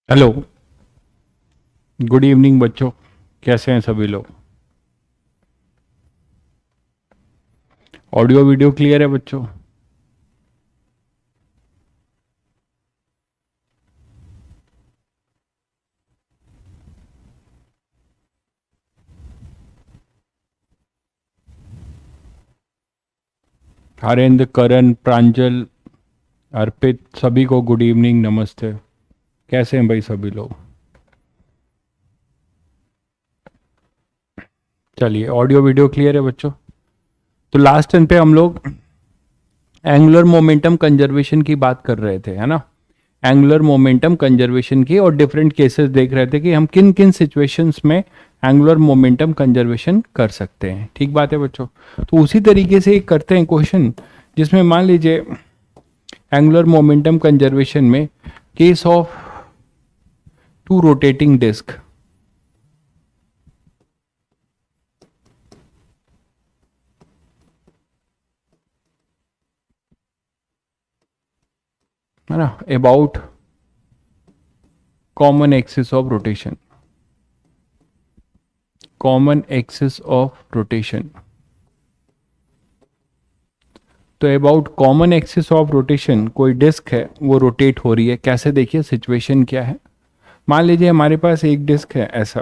Hello. Good evening बच्चों। कैसे हैं सभी लोग? ऑडियो वीडियो क्लियर है बच्चों? हरेंद्र, करण, प्रांजल, अर्पित, सभी को गुड इवनिंग, नमस्ते। कैसे हैं भाई सभी लोग? चलिए, ऑडियो वीडियो क्लियर है बच्चों। तो लास्ट टाइम पे हम लोग एंगुलर मोमेंटम कंजर्वेशन की बात कर रहे थे, है ना? एंगुलर मोमेंटम कंजर्वेशन की, और डिफरेंट केसेस देख रहे थे कि हम किन किन सिचुएशंस में एंगुलर मोमेंटम कंजर्वेशन कर सकते हैं। ठीक बात है बच्चों। तो उसी तरीके से एक करते हैं क्वेश्चन, जिसमें मान लीजिए एंगुलर मोमेंटम कंजर्वेशन में case of two rotating disc, है ना, about common axis of rotation, common axis of rotation. तो about common axis of rotation कोई डिस्क है, वो रोटेट हो रही है। कैसे? देखिए सिचुएशन क्या है। मान लीजिए हमारे पास एक डिस्क है ऐसा,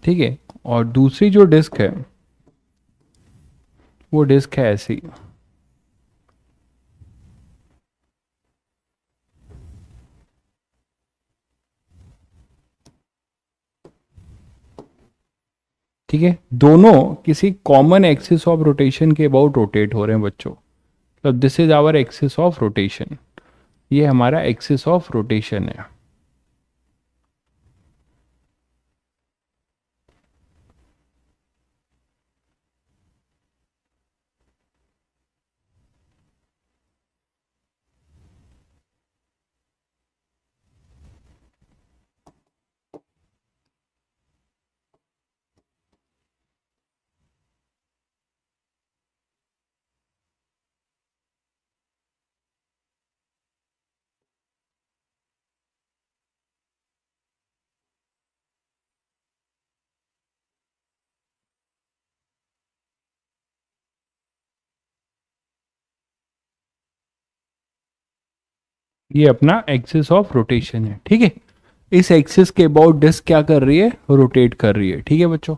ठीक है, और दूसरी जो डिस्क है वो डिस्क है ऐसी। ठीक है, दोनों किसी कॉमन एक्सिस ऑफ रोटेशन के अबाउट रोटेट हो रहे हैं बच्चों। तो this is our axis of rotation, ये हमारा एक्सिस ऑफ रोटेशन है। ये अपना एक्सिस ऑफ रोटेशन है। ठीक है, इस एक्सिस के अबाउट डिस्क क्या कर रही है? रोटेट कर रही है। ठीक है बच्चों।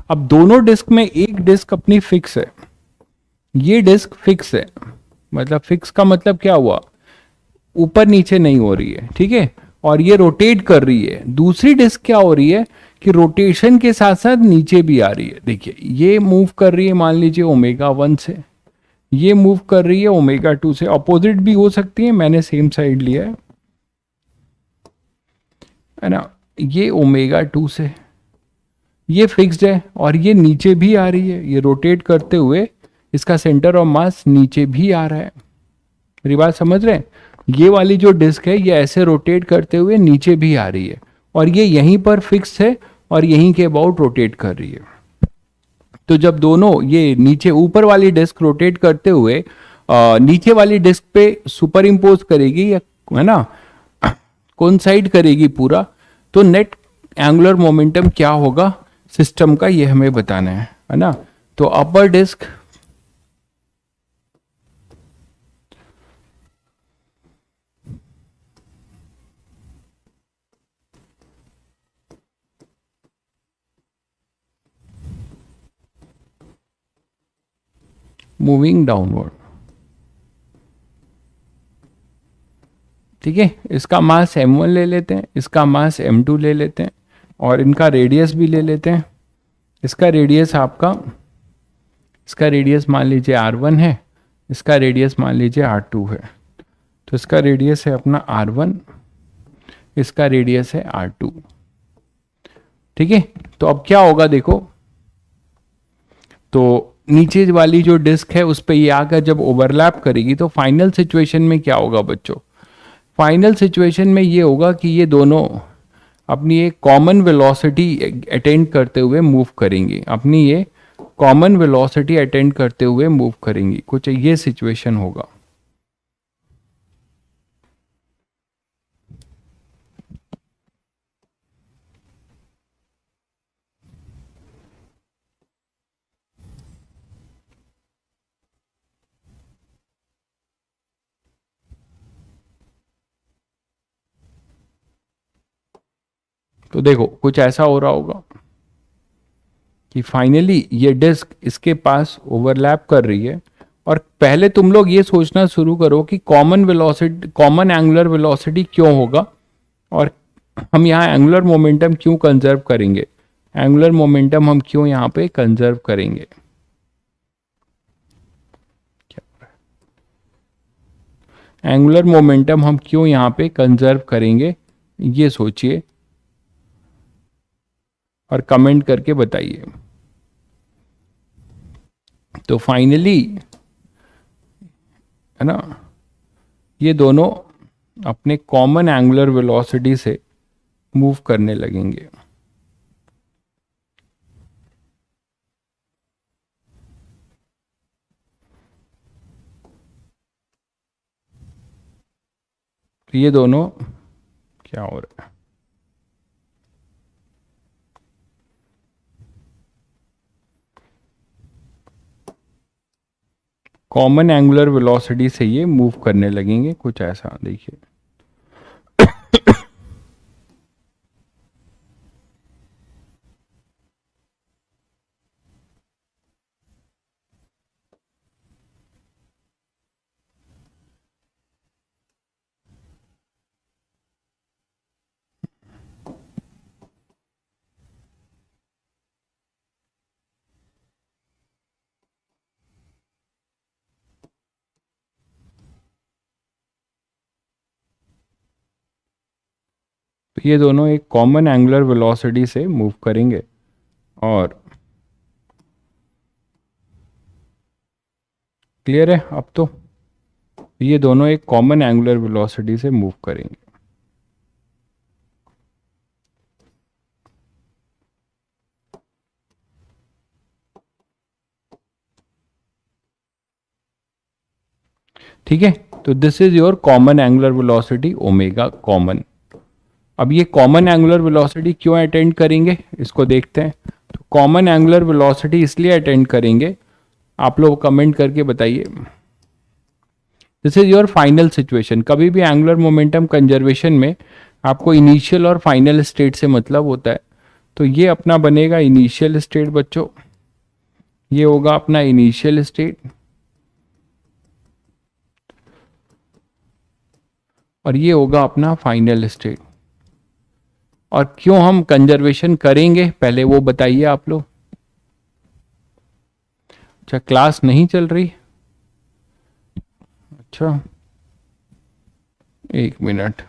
अब दोनों डिस्क में एक डिस्क अपनी फिक्स है, ये डिस्क फिक्स है। मतलब फिक्स का मतलब क्या हुआ? ऊपर नीचे नहीं हो रही है। ठीक है, और ये रोटेट कर रही है। दूसरी डिस्क क्या हो रही है कि रोटेशन के साथ साथ नीचे भी आ रही है। देखिए ये मूव कर रही है, मान लीजिए ओमेगा 1 से, ये मूव कर रही है ओमेगा 2 से। अपोजिट भी हो सकती है, मैंने सेम साइड लिया है ना। ये ओमेगा 2 से, ये फिक्स्ड है, और ये नीचे भी आ रही है। ये रोटेट करते हुए इसका सेंटर ऑफ मास नीचे भी आ रहा है। मेरी बात समझ रहे हैं? ये वाली जो डिस्क है ये ऐसे रोटेट करते हुए नीचे भी आ रही है, और ये यहीं पर फिक्स है और यहीं के अबाउट रोटेट कर रही है। तो जब दोनों ये नीचे ऊपर वाली डिस्क रोटेट करते हुए नीचे वाली डिस्क पे सुपर इम्पोज करेगी, या है ना, कौन साइड करेगी पूरा, तो नेट एंगुलर मोमेंटम क्या होगा सिस्टम का, ये हमें बताना है ना। तो अपर डिस्क मूविंग डाउनवर्ड, ठीक है। इसका मास m1 ले लेते हैं, इसका मास m2 ले लेते हैं, और इनका रेडियस भी ले लेते हैं। इसका रेडियस आपका, इसका रेडियस मान लीजिए r1 है, इसका रेडियस मान लीजिए r2 है। तो इसका रेडियस है अपना r1, इसका रेडियस है r2। ठीक है, तो अब क्या होगा देखो, तो नीचे वाली जो डिस्क है उस पर ये आकर जब ओवरलैप करेगी तो फाइनल सिचुएशन में क्या होगा बच्चों? फाइनल सिचुएशन में ये होगा कि ये दोनों अपनी एक कॉमन वेलोसिटी अटेंड करते हुए मूव करेंगी, अपनी ये कॉमन वेलोसिटी अटेंड करते हुए मूव करेंगी। कुछ ये सिचुएशन होगा। तो देखो कुछ ऐसा हो रहा होगा कि फाइनली ये डिस्क इसके पास ओवरलैप कर रही है, और पहले तुम लोग ये सोचना शुरू करो कि common velocity, common angular velocity क्यों होगा, और हम यहाँ एंगुलर मोमेंटम क्यों कंजर्व करेंगे, एंगुलर मोमेंटम हम क्यों यहाँ पे कंजर्व करेंगे। एंगुलर मोमेंटम हम क्यों यहाँ पे कंजर्व करेंगे, ये सोचिए और कमेंट करके बताइए। तो फाइनली है ना, ये दोनों अपने कॉमन एंगुलर वेलोसिटी से मूव करने लगेंगे। तो ये दोनों क्या हो रहा है, कॉमन एंगुलर वेलोसिटी से ये मूव करने लगेंगे। कुछ ऐसा देखिए। तो ये दोनों एक कॉमन एंगुलर वेलोसिटी से मूव करेंगे, और क्लियर है अब तो, ये दोनों एक कॉमन एंगुलर वेलोसिटी से मूव करेंगे। ठीक है, तो this is your common angular velocity omega common. अब ये कॉमन एंगुलर वेलोसिटी क्यों अटेंड करेंगे, इसको देखते हैं। तो कॉमन एंगुलर वेलोसिटी इसलिए अटेंड करेंगे, आप लोग कमेंट करके बताइए। This is your final situation. कभी भी एंगुलर मोमेंटम कंजर्वेशन में आपको इनिशियल और फाइनल स्टेट से मतलब होता है। तो ये अपना बनेगा इनिशियल स्टेट बच्चों, ये होगा अपना इनिशियल स्टेट, और ये होगा अपना फाइनल स्टेट। और क्यों हम कंजर्वेशन करेंगे पहले वो बताइए आप लोग। अच्छा, क्लास नहीं चल रही, अच्छा एक मिनट।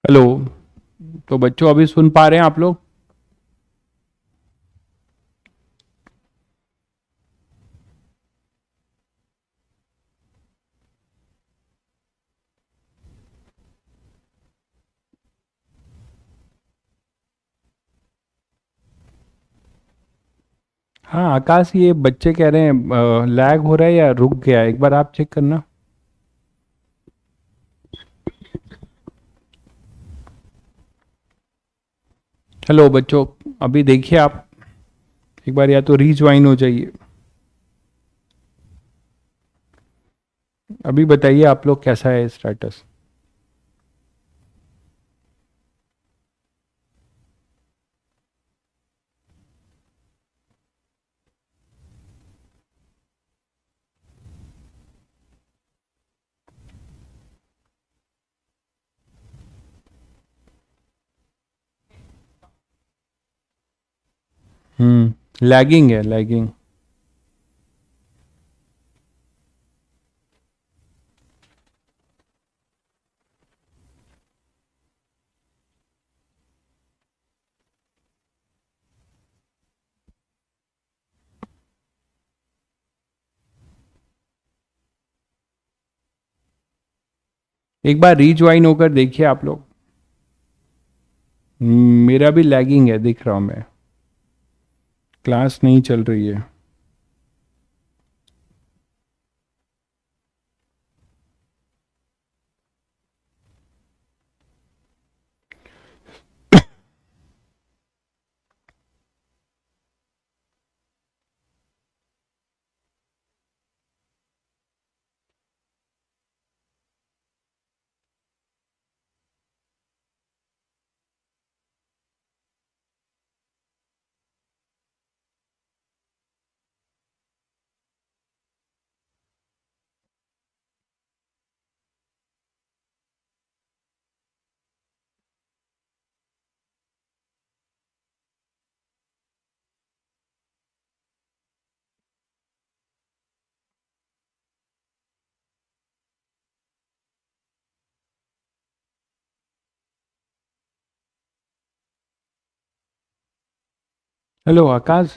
हेलो, तो बच्चों अभी सुन पा रहे हैं आप लोग। हाँ आकाश, ये बच्चे कह रहे हैं लैग हो रहा है या रुक गया है, एक बार आप चेक करना। हेलो बच्चों, अभी देखिए आप एक बार, या तो रीज्वाइन हो जाइए। अभी बताइए आप लोग कैसा है स्टेटस। लैगिंग है, लैगिंग। एक बार रीज्वाइन होकर देखिए आप लोग। मेरा भी लैगिंग है, दिख रहा हूं मैं, क्लास नहीं चल रही है। हेलो आकाश।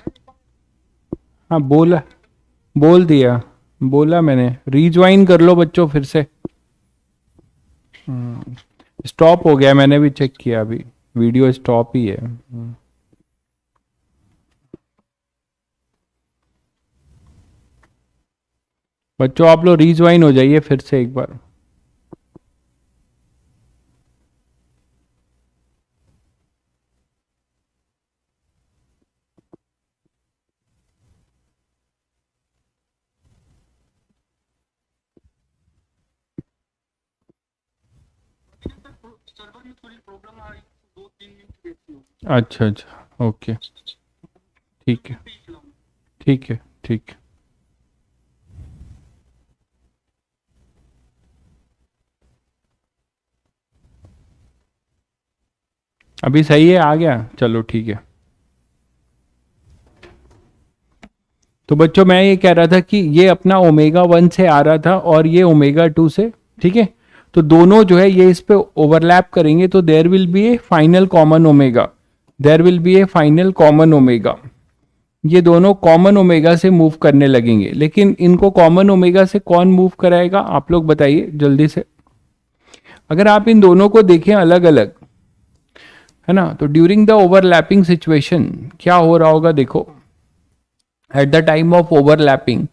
हाँ बोला, बोल दिया, बोला मैंने, रीज्वाइन कर लो बच्चों फिर से। स्टॉप हो गया, मैंने भी चेक किया, अभी वीडियो स्टॉप ही है। बच्चों आप लोग रीज्वाइन हो जाइए फिर से एक बार। अच्छा अच्छा, ओके, ठीक है, ठीक है, ठीक है। अभी सही है, आ गया, चलो ठीक है। तो बच्चों मैं ये कह रहा था कि ये अपना ओमेगा 1 से आ रहा था और ये ओमेगा 2 से, ठीक है। तो दोनों जो है ये इस पे ओवरलैप करेंगे तो there will be a final common omega, there will be a final common omega. ये दोनों कॉमन ओमेगा से मूव करने लगेंगे, लेकिन इनको कॉमन ओमेगा से कौन मूव कराएगा आप लोग बताइए जल्दी से। अगर आप इन दोनों को देखें अलग अलग, है ना, तो ड्यूरिंग द ओवरलैपिंग सिचुएशन क्या हो रहा होगा देखो। At the time of overlapping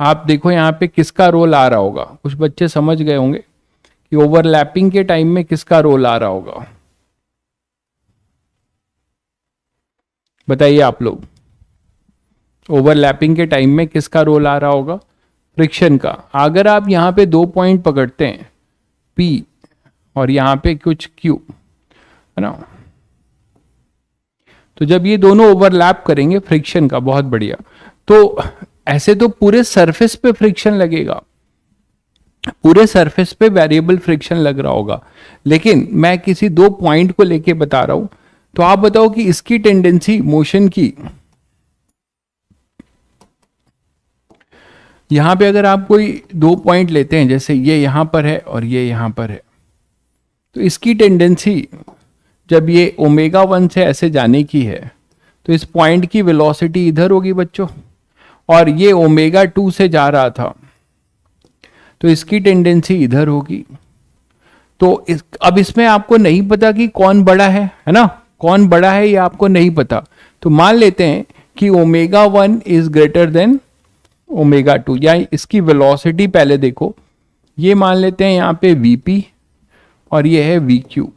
आप देखो यहाँ पे किसका रोल आ रहा होगा, कुछ बच्चे समझ गए होंगे कि ओवरलैपिंग के टाइम में किसका रोल आ रहा होगा, बताइए आप लोग। ओवरलैपिंग के टाइम में किसका रोल आ रहा होगा, फ्रिक्शन का। अगर आप यहाँ पे दो पॉइंट पकड़ते हैं P और यहाँ पे कुछ Q, है ना, तो जब ये दोनों ओवरलैप करेंगे फ्रिक्शन का, बहुत बढ़िया, तो ऐसे तो पूरे सरफेस पे फ्रिक्शन लगेगा, पूरे सरफेस पे वेरिएबल फ्रिक्शन लग रहा होगा। लेकिन मैं किसी दो पॉइंट को लेके बता रहा हूं, तो आप बताओ कि इसकी टेंडेंसी मोशन की, यहां पे अगर आप कोई दो पॉइंट लेते हैं, जैसे ये यहां पर है और ये यहां पर है, तो इसकी टेंडेंसी जब ये ओमेगा 1 से ऐसे जाने की है तो इस पॉइंट की वेलोसिटी इधर होगी बच्चों, और ये ओमेगा 2 से जा रहा था तो इसकी टेंडेंसी इधर होगी। तो अब इसमें आपको नहीं पता कि कौन बड़ा है ना, कौन बड़ा है ये आपको नहीं पता। तो मान लेते हैं कि omega 1 is greater than omega 2, या इसकी वेलोसिटी पहले देखो, ये मान लेते हैं यहाँ पे वीपी और ये है वी क्यू।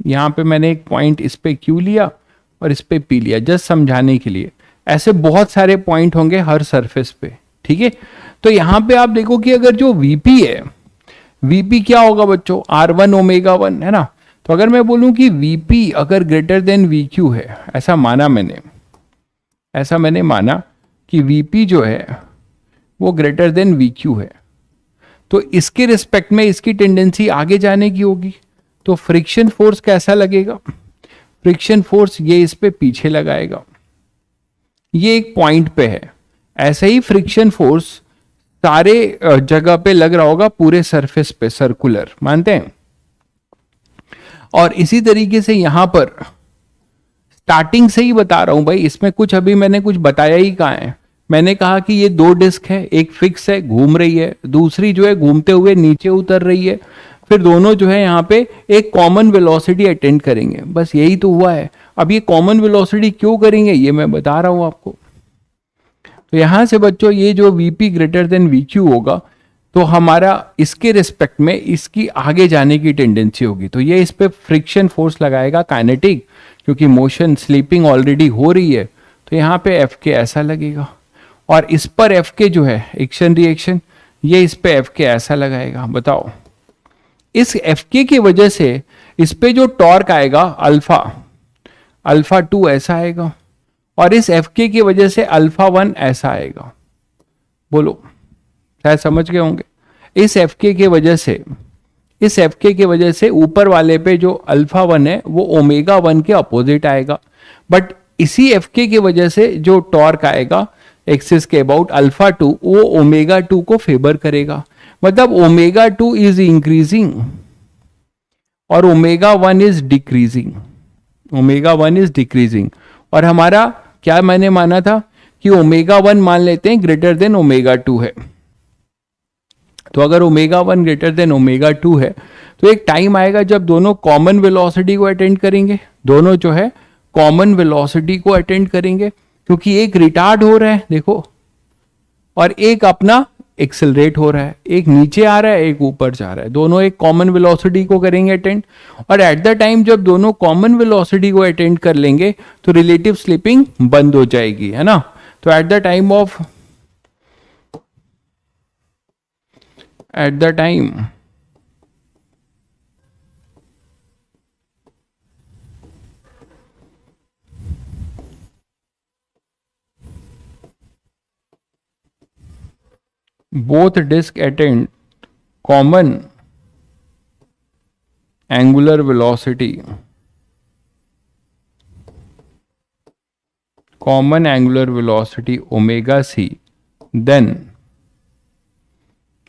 यहाँ पे मैंने एक पॉइंट इस पे क्यू लिया और इस पे पी लिया, जस्ट समझाने के लिए। ऐसे बहुत सारे पॉइंट होंगे हर सरफेस पे, ठीक है। तो यहां पे आप देखो कि अगर जो वीपी है, वीपी क्या होगा बच्चों, R1 ओमेगा 1 है ना। तो अगर मैं बोलूं कि वीपी अगर ग्रेटर देन वीक्यू है, ऐसा मैंने माना कि वीपी जो है वो ग्रेटर देन वीक्यू है, तो इसके रिस्पेक्ट में इसकी टेंडेंसी आगे जाने की होगी। तो फ्रिक्शन फोर्स कैसा लगेगा, फ्रिक्शन फोर्स ये इस पे पीछे लगाएगा, ये एक पॉइंट पे है। ऐसे ही फ्रिक्शन फोर्स सारे जगह पे लग रहा होगा, पूरे सरफेस पे सर्कुलर, मानते हैं। और इसी तरीके से यहां पर स्टार्टिंग से ही बता रहा हूं भाई, इसमें कुछ अभी मैंने कुछ बताया ही कहाँ है। मैंने कहा कि ये दो डिस्क है, एक फिक्स है घूम रही है, दूसरी जो है घूमते हुए नीचे उतर रही है, फिर दोनों जो है यहाँ पे एक कॉमन वेलोसिटी अटेंड करेंगे, बस यही तो हुआ है। अब ये कॉमन वेलोसिटी क्यों करेंगे ये मैं बता रहा हूं आपको। तो यहां से बच्चों ये जो वीपी ग्रेटर देन वीक्यू होगा, तो हमारा इसके रिस्पेक्ट में इसकी आगे जाने की टेंडेंसी होगी, तो ये इस पे फ्रिक्शन फोर्स लगाएगा काइनेटिक, क्योंकि मोशन स्लीपिंग ऑलरेडी हो रही है। तो यहाँ पे एफ के ऐसा लगेगा, और इस पर एफ के जो है एक्शन रिएक्शन, ये इस पे एफ के ऐसा लगाएगा। बताओ इस एफ के की वजह से इस पे जो टॉर्क आएगा अल्फा 2 ऐसा आएगा, और इस एफ के की वजह से अल्फा 1 ऐसा आएगा। बोलो शायद समझ गए होंगे। इस एफ के की वजह से ऊपर वाले पे जो अल्फा 1 है वो ओमेगा 1 के अपोजिट आएगा, बट इसी एफ के की वजह से जो टॉर्क आएगा एक्सिस के अबाउट अल्फा 2, वो ओमेगा 2 को फेवर करेगा। मतलब ओमेगा 2 इज इंक्रीजिंग और ओमेगा 1 इज डिक्रीजिंग। और हमारा क्या मैंने माना था कि ओमेगा 1 मान लेते हैं ग्रेटर देन ओमेगा 2 है। तो अगर ओमेगा 1 ग्रेटर देन ओमेगा 2 है, तो एक टाइम आएगा जब दोनों कॉमन वेलोसिटी को अटेंड करेंगे, दोनों जो है कॉमन वेलोसिटी को अटेंड करेंगे, क्योंकि एक रिटार्ड हो रहा है देखो, और एक अपना एक्सेलरेट हो रहा है, एक नीचे आ रहा है एक ऊपर जा रहा है, दोनों एक कॉमन वेलोसिटी को करेंगे अटेंड। और एट द टाइम जब दोनों कॉमन वेलोसिटी को अटेंड कर लेंगे तो रिलेटिव स्लिपिंग बंद हो जाएगी, है ना। तो at the time both disk attain common angular velocity omega c, then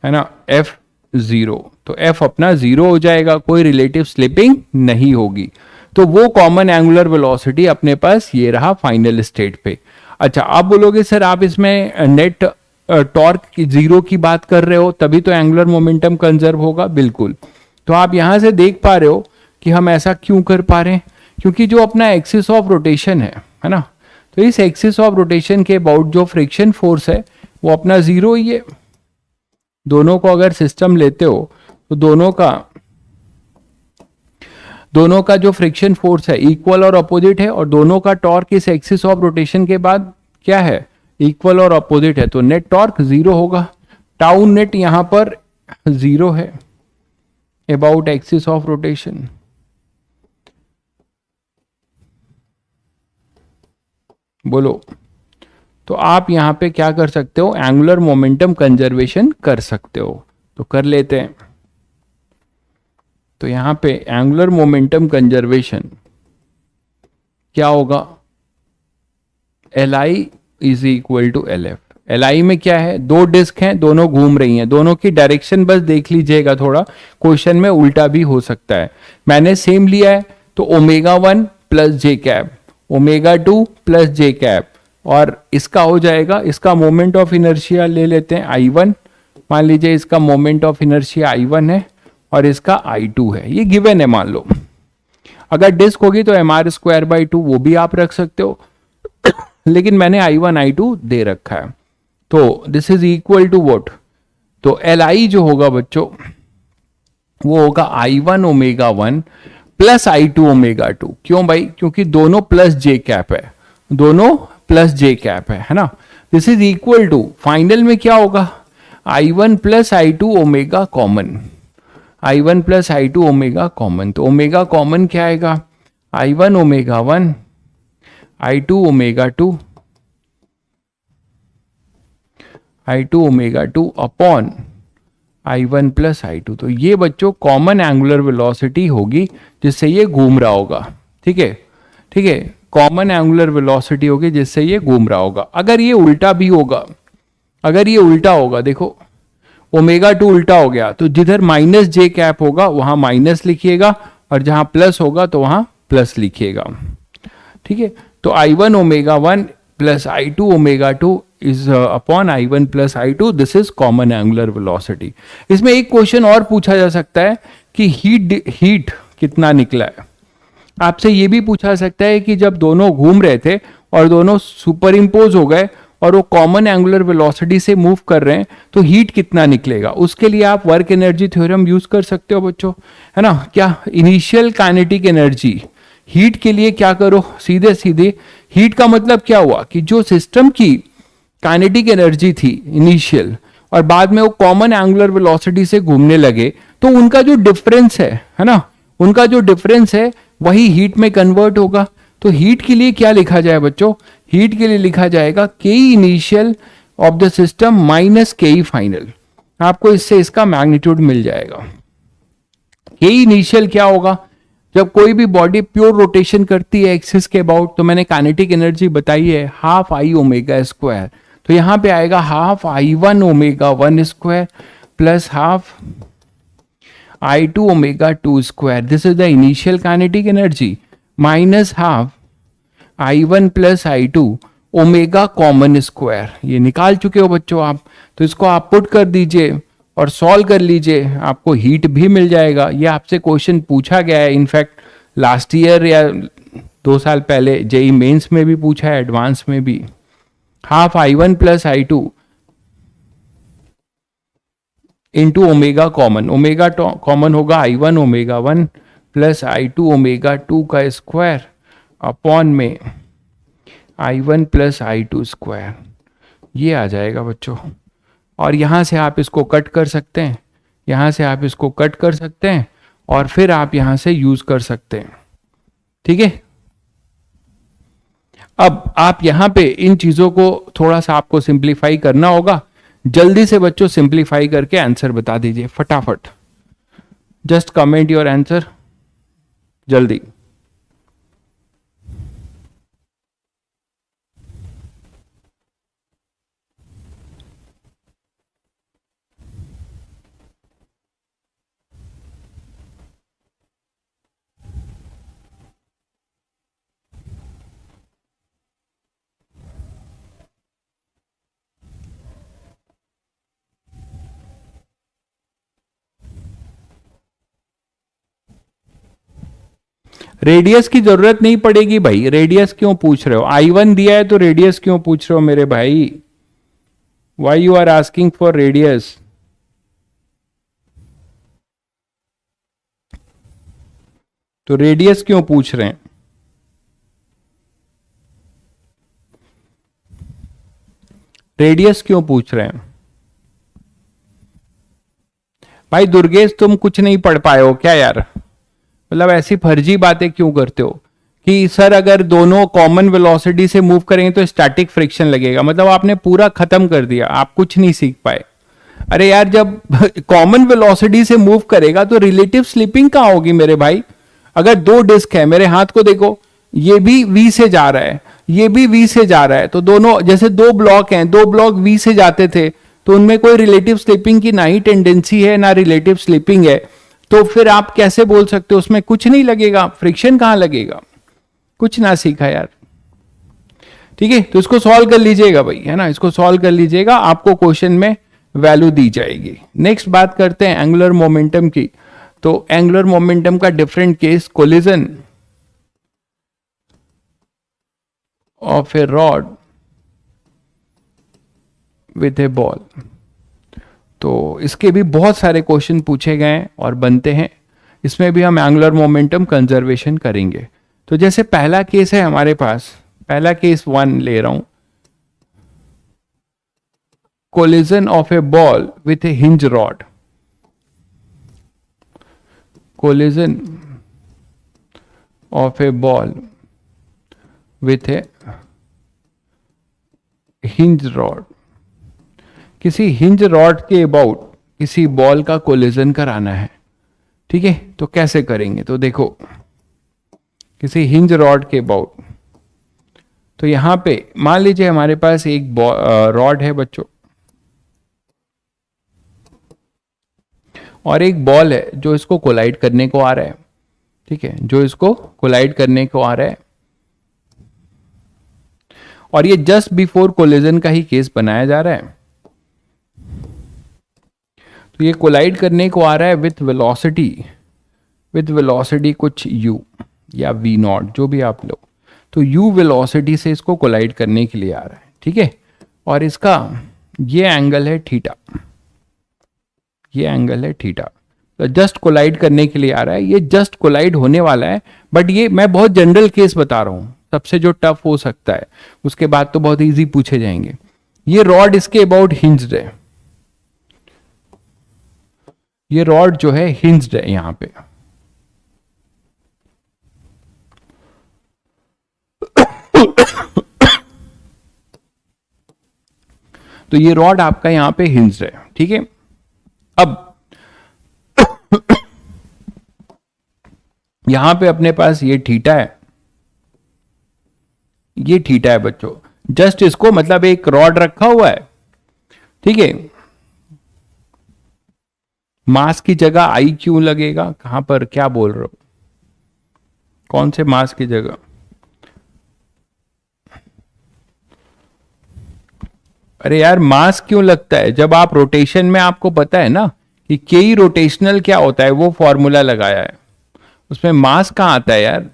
है ना f0, तो f अपना 0 हो जाएगा, कोई रिलेटिव स्लिपिंग नहीं होगी। तो वो कॉमन एंगुलर वेलोसिटी अपने पास ये रहा फाइनल स्टेट पे। अच्छा आप बोलोगे सर आप इसमें नेट टॉर्क की 0 की बात कर रहे हो, तभी तो एंगुलर मोमेंटम कंजर्व होगा। बिल्कुल। तो आप यहां से देख पा रहे हो कि हम ऐसा क्यों कर पा रहे हैं, क्योंकि जो अपना एक्सिस ऑफ रोटेशन है ना, तो इस एक्सिस ऑफ रोटेशन के अबाउट जो फ्रिक्शन फोर्स है वो अपना 0 ही है। दोनों को अगर सिस्टम लेते हो तो दोनों का जो फ्रिक्शन फोर्स है इक्वल और अपोजिट है, और दोनों का टॉर्क इस एक्सिस ऑफ रोटेशन के बाद क्या है, इक्वल और अपोजिट है, तो नेट टॉर्क 0 होगा। टाउ नेट यहां पर 0 है अबाउट एक्सिस ऑफ रोटेशन। बोलो, तो आप यहां पे क्या कर सकते हो, एंगुलर मोमेंटम कंजर्वेशन कर सकते हो। तो कर लेते हैं। तो यहां पे एंगुलर मोमेंटम कंजर्वेशन क्या होगा, Li is equal to LF। Li में क्या है, दो डिस्क हैं, दोनों घूम रही हैं, दोनों की डायरेक्शन बस देख लीजिएगा, थोड़ा क्वेश्चन में उल्टा भी हो सकता है। मैंने सेम लिया है, तो ओमेगा 1 प्लस जे कैप, ओमेगा 2 प्लस जे कैप, और इसका हो जाएगा, इसका मोमेंट ऑफ इनर्शिया ले लेते हैं I1। मान लीजिए इसका मोमेंट ऑफ इनर्शिया I1 है और इसका I2 है, ये गिवन है मान लो। अगर डिस्क होगी तो mr²/2 वो भी आप रख सकते हो, लेकिन मैंने I1 I2 दे रखा है। तो this is equal to what, तो Li जो होगा बच्चों वो होगा I1 omega 1 plus I2 omega 2। क्यों भाई, क्योंकि दोनों प्लस जे कैप है, दोनों प्लस जे कैप है ना। This is equal to, final में क्या होगा, I1 plus I2 omega common, I1 plus I2 omega common, तो ओमेगा कॉमन क्या आएगा, I1 omega 1, I2 omega 2, I2 omega 2 upon I1 plus I2। तो ये बच्चों कॉमन एंगुलर वेलोसिटी होगी जिससे ये घूम रहा होगा। ठीक है, ठीक है, कॉमन एंगुलर वेलोसिटी होगी जिससे ये घूम रहा होगा। अगर ये उल्टा भी होगा, अगर ये उल्टा होगा, देखो ओमेगा 2 उल्टा हो गया, तो जिधर माइनस जे कैप होगा वहां माइनस लिखिएगा और जहां प्लस होगा तो वहां प्लस लिखिएगा। ठीक है, तो I1 omega 1 plus I2 omega 2 is upon I1 plus I2, this is common angular velocity. इसमें एक क्वेश्चन और पूछा जा सकता है कि हीट कितना निकला है। आपसे ये भी पूछा सकता है कि जब दोनों घूम रहे थे और दोनों सुपर इम्पोज हो गए और वो कॉमन एंगुलर वेलोसिटी से मूव कर रहे हैं तो हीट कितना निकलेगा। उसके लिए आप वर्क एनर्जी थ्योरम यूज कर सकते हो बच्चों, है ना। क्या इनिशियल काइनेटिक एनर्जी, हीट के लिए क्या करो, सीधे सीधे हीट का मतलब क्या हुआ कि जो सिस्टम की काइनेटिक एनर्जी थी इनिशियल और बाद में वो कॉमन एंगुलर वेलोसिटी से घूमने लगे, तो उनका जो डिफरेंस है ना, उनका जो डिफरेंस है वही हीट में कन्वर्ट होगा। तो हीट के लिए क्या लिखा जाए बच्चों, हीट के लिए लिखा जाएगा के initial of the system minus के फाइनल। आपको इससे इसका मैग्नीट्यूड मिल जाएगा। के इनिशियल क्या होगा, जब कोई भी बॉडी प्योर रोटेशन करती है एक्सिस के अबाउट, तो मैंने काइनेटिक एनर्जी बताई है हाफ आई ओमेगा स्क्वायर, तो यहां पे आएगा half I1 omega 1 square plus half I2 omega 2 square, this is the initial kinetic energy, minus half I1 plus I2 omega common square. ये निकाल चुके हो बच्चों आप, तो इसको आप पुट कर दीजिए और सॉल्व कर लीजिए, आपको हीट भी मिल जाएगा। ये आपसे क्वेश्चन पूछा गया है, इनफैक्ट लास्ट ईयर या 2 साल पहले जेई मेंस में भी पूछा है, एडवांस में भी। Half I1 plus I2 into omega common, omega common होगा I1 omega 1 plus I2 omega 2 का स्क्वायर अपॉन में I1 प्लस I2 स्क्वायर, ये आ जाएगा बच्चों। और यहां से आप इसको कट कर सकते हैं, यहां से आप इसको कट कर सकते हैं और फिर आप यहां से यूज कर सकते हैं। ठीक है, अब आप यहां पे इन चीजों को थोड़ा सा आपको सिंप्लीफाई करना होगा। जल्दी से बच्चों सिंप्लीफाई करके आंसर बता दीजिए फटाफट, जस्ट कमेंट योर आंसर जल्दी। रेडियस की जरूरत नहीं पड़ेगी भाई, रेडियस क्यों पूछ रहे हो, I1 दिया है तो रेडियस क्यों पूछ रहे हो मेरे भाई, why you are asking for radius. तो रेडियस क्यों पूछ रहे हैं, रेडियस क्यों पूछ रहे हैं भाई। दुर्गेश तुम कुछ नहीं पढ़ पाए हो क्या यार, मतलब ऐसी फर्जी बातें क्यों करते हो कि सर अगर दोनों कॉमन वेलोसिटी से मूव करेंगे तो स्टैटिक फ्रिक्शन लगेगा, मतलब आपने पूरा खत्म कर दिया, आप कुछ नहीं सीख पाए। अरे यार जब कॉमन वेलोसिटी से मूव करेगा तो रिलेटिव स्लिपिंग कहां होगी मेरे भाई। अगर 2 डिस्क है, मेरे हाथ को देखो, ये भी V से जा रहा है, ये भी V से जा रहा है, तो दोनों जैसे 2 ब्लॉक हैं, 2 ब्लॉक V से जाते थे तो उनमें कोई रिलेटिव स्लिपिंग की ना ही टेंडेंसी है ना रिलेटिव स्लिपिंग है, तो फिर आप कैसे बोल सकते हो उसमें कुछ नहीं लगेगा, फ्रिक्शन कहां लगेगा। कुछ ना सीखा यार। ठीक है, तो इसको सॉल्व कर लीजिएगा भाई, है ना, इसको सॉल्व कर लीजिएगा, आपको क्वेश्चन में वैल्यू दी जाएगी। नेक्स्ट बात करते हैं एंगुलर मोमेंटम की। तो एंगुलर मोमेंटम का different case, collision of A rod with A ball. तो इसके भी बहुत सारे क्वेश्चन पूछे गए हैं और बनते हैं, इसमें भी हम एंगुलर मोमेंटम कंजर्वेशन करेंगे। तो जैसे पहला केस है हमारे पास, पहला केस 1 ले रहा हूं, collision of a ball with a hinge rod, collision of a ball with a hinge rod, किसी हिंज रॉड के अबाउट किसी बॉल का कोलिजन कराना है, ठीक है, तो कैसे करेंगे? तो देखो, किसी हिंज रॉड के अबाउट, तो यहां पे मान लीजिए हमारे पास एक रॉड है बच्चों, और एक बॉल है जो इसको कोलाइड करने को आ रहा है, ठीक है, जो इसको कोलाइड करने को आ रहा है, और ये जस्ट बिफोर कोलिजन का ही केस बनाया जा रहा है। तो ये कोलाइड करने को आ रहा है विथ वेलोसिटी कुछ u या v नॉट, जो भी आप लो, तो u वेलोसिटी से इसको कोलाइड करने के लिए आ रहा है, ठीक है, और इसका ये एंगल है थीटा, ये एंगल है थीटा, तो जस्ट कोलाइड करने के लिए आ रहा है, ये जस्ट कोलाइड होने वाला है। बट ये मैं बहुत जनरल केस बता रहा हूं, सबसे जो टफ हो सकता है, उसके बाद तो बहुत इजी पूछे जाएंगे। ये रॉड इसके अबाउट हिंज्ड है, ये रॉड जो है हिंज्ड है यहां पे, तो ये रॉड आपका यहां पे हिंज्ड है, ठीक है। अब यहां पे अपने पास ये थीटा है, ये थीटा है बच्चों, जस्ट इसको मतलब एक रॉड रखा हुआ है, ठीक है, मास की जगह आई क्यों लगेगा, कहां पर, क्या बोल रहे हो, कौन से मास की जगह? अरे यार मास क्यों लगता है, जब आप रोटेशन में, आपको पता है ना कि के रोटेशनल क्या होता है, वो फॉर्मूला लगाया है, उसमें मास कहां आता है यार,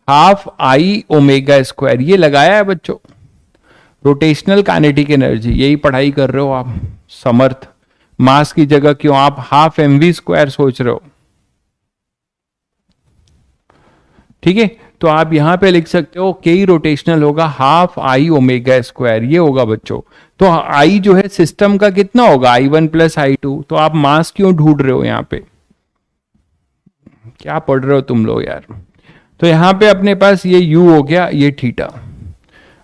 हाफ आई ओमेगा स्क्वायर, ये लगाया है बच्चों, रोटेशनल काइनेटिक एनर्जी, यही पढ़ाई कर रहे हो आप, समर्थ, मास की जगह क्यों आप हाफ mv स्क्वायर सोच रहे हो, ठीक है, तो आप यहां पे लिख सकते हो के रोटेशनल होगा हाफ आई ओमेगा स्क्वायर, ये होगा बच्चों। तो आई जो है सिस्टम का कितना होगा, I1 प्लस I2, तो आप मास क्यों ढूंढ रहे हो यहां पे, क्या पढ़ रहे हो तुम लोग यार। तो यहां पे अपने पास ये u हो गया, ये थीटा,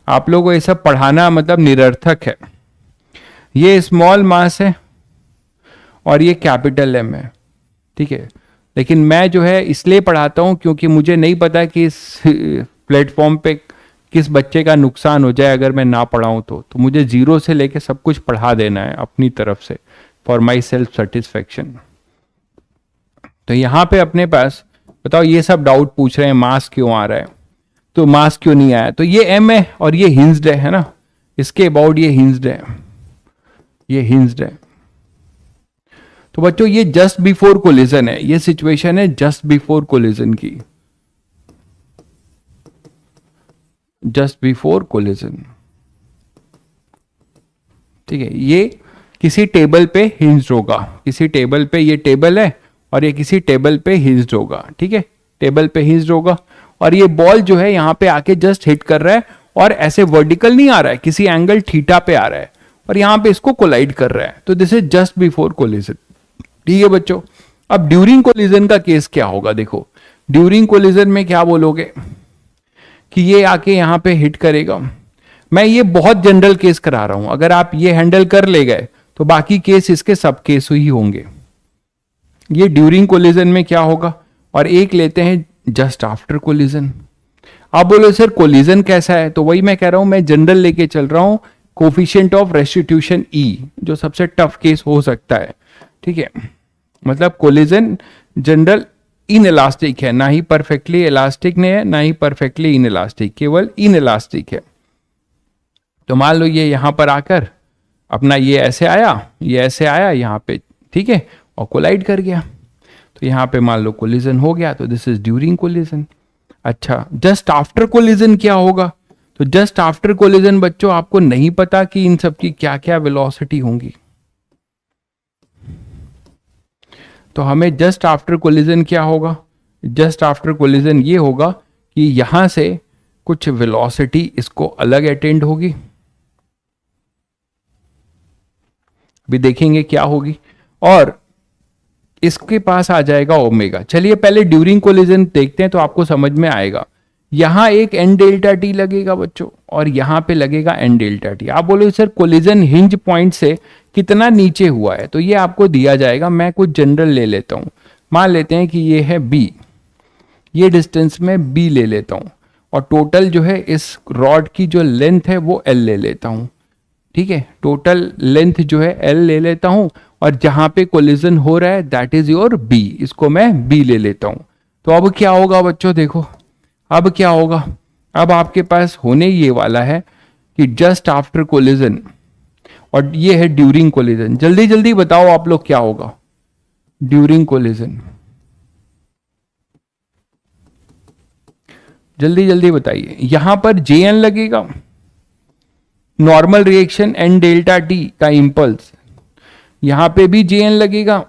आप लोगों को ये सब पढ़ाना मतलब निरर्थक है। ये स्मॉल मास है और ये कैपिटल M है, ठीक है, लेकिन मैं जो है इसलिए पढ़ाता हूं क्योंकि मुझे नहीं पता कि इस प्लेटफॉर्म पे किस बच्चे का नुकसान हो जाए अगर मैं ना पढ़ाऊं, तो मुझे जीरो से लेके सब कुछ पढ़ा देना है अपनी तरफ से, फॉर माई सेल्फ सेटिस्फैक्शन। तो यहां पे अपने पास बताओ, ये सब डाउट पूछ रहे हैं मास क्यों आ रहा है, तो मास क्यों नहीं आया, तो ये M है और ये हिंज्ड है ना, इसके अबाउट ये हिंज्ड है, ये हिंज्ड है। तो बच्चों ये जस्ट बिफोर कोलिजन है, ये सिचुएशन है जस्ट बिफोर कोलिजन की, जस्ट बिफोर कोलिजन, ठीक है, ये किसी टेबल पे हिंज्ड होगा, किसी टेबल पे, ये टेबल है और ये किसी टेबल पे हिंज्ड होगा, ठीक है, टेबल पे हिंज्ड होगा, और ये बॉल जो है यहां पे आके जस्ट हिट कर रहा है, और ऐसे वर्टिकल नहीं आ रहा है, किसी एंगल थीटा पे आ रहा है, और यहां पे इसको कोलाइड कर रहा है, तो this is just before collision, ठीक है बच्चों। अब ड्यूरिंग कोलिजन का केस क्या होगा, देखो ड्यूरिंग कोलिजन में क्या बोलोगे कि ये आके यहां पे हिट करेगा, मैं ये बहुत जनरल केस करा रहा हूं, अगर आप ये हैंडल कर ले गए तो बाकी केस इसके सब केस ही होंगे। ये ड्यूरिंग कोलिजन में क्या होगा, और एक लेते हैं जस्ट आफ्टर कोलिजन। आप बोलो सर कोलिजन कैसा है, तो वही मैं कह रहा हूं, मैं जनरल लेके चल रहा हूं, कोफिशिएंट ऑफ रेस्टिट्यूशन E, जो सबसे टफ केस हो सकता है, ठीक है, मतलब कोलिजन जनरल इन इलास्टिक है, ना ही परफेक्टली इलास्टिक नहीं है, ना ही परफेक्टली इन इलास्टिक, केवल इन इलास्टिक है। तो मान लो ये यहां पर आकर अपना ये ऐसे आया, ये ऐसे आया यहां पे, ठीक है, और कोलाइड कर गया, तो यहां पे मान लो कोलिजन हो गया, तो दिस इज ड्यूरिंग कोलिजन। अच्छा जस्ट आफ्टर कोलिजन क्या होगा, तो जस्ट आफ्टर कोलिजन बच्चों आपको नहीं पता कि इन सब की क्या क्या वेलोसिटी होंगी, तो हमें जस्ट आफ्टर कोलिजन क्या होगा, जस्ट आफ्टर कोलिजन ये होगा कि यहां से कुछ वेलोसिटी इसको अलग अटेंड होगी, भी देखेंगे क्या होगी, और इसके पास आ जाएगा ओमेगा। चलिए पहले ड्यूरिंग कोलिजन देखते हैं तो आपको समझ में आएगा। यहां एक एन डेल्टा टी लगेगा बच्चों, और यहां पे लगेगा एन डेल्टा टी। आप बोलोगे सर कोलिजन हिंज पॉइंट से कितना नीचे हुआ है, तो ये आपको दिया जाएगा। मैं कुछ जनरल ले लेता हूं, मान लेते हैं कि ये है बी, ये डिस्टेंस में बी ले लेता हूं, और टोटल जो है इस रॉड की जो लेंथ है वो एल ले लेता हूं। ठीक है, टोटल लेंथ जो है एल ले लेता हूं, और जहां पे कोलिजन हो रहा है दैट इज योर बी, इसको मैं बी ले लेता हूं। तो अब क्या होगा बच्चों, देखो अब क्या होगा, अब आपके पास होने ये वाला है कि जस्ट आफ्टर कोलिजन, और ये है ड्यूरिंग कोलिजन। जल्दी जल्दी बताओ आप लोग क्या होगा ड्यूरिंग कोलिजन, जल्दी जल्दी बताइए। यहां पर जे एन लगेगा, normal reaction N delta T का इंपल्स, यहां पे भी जे एन लगेगा,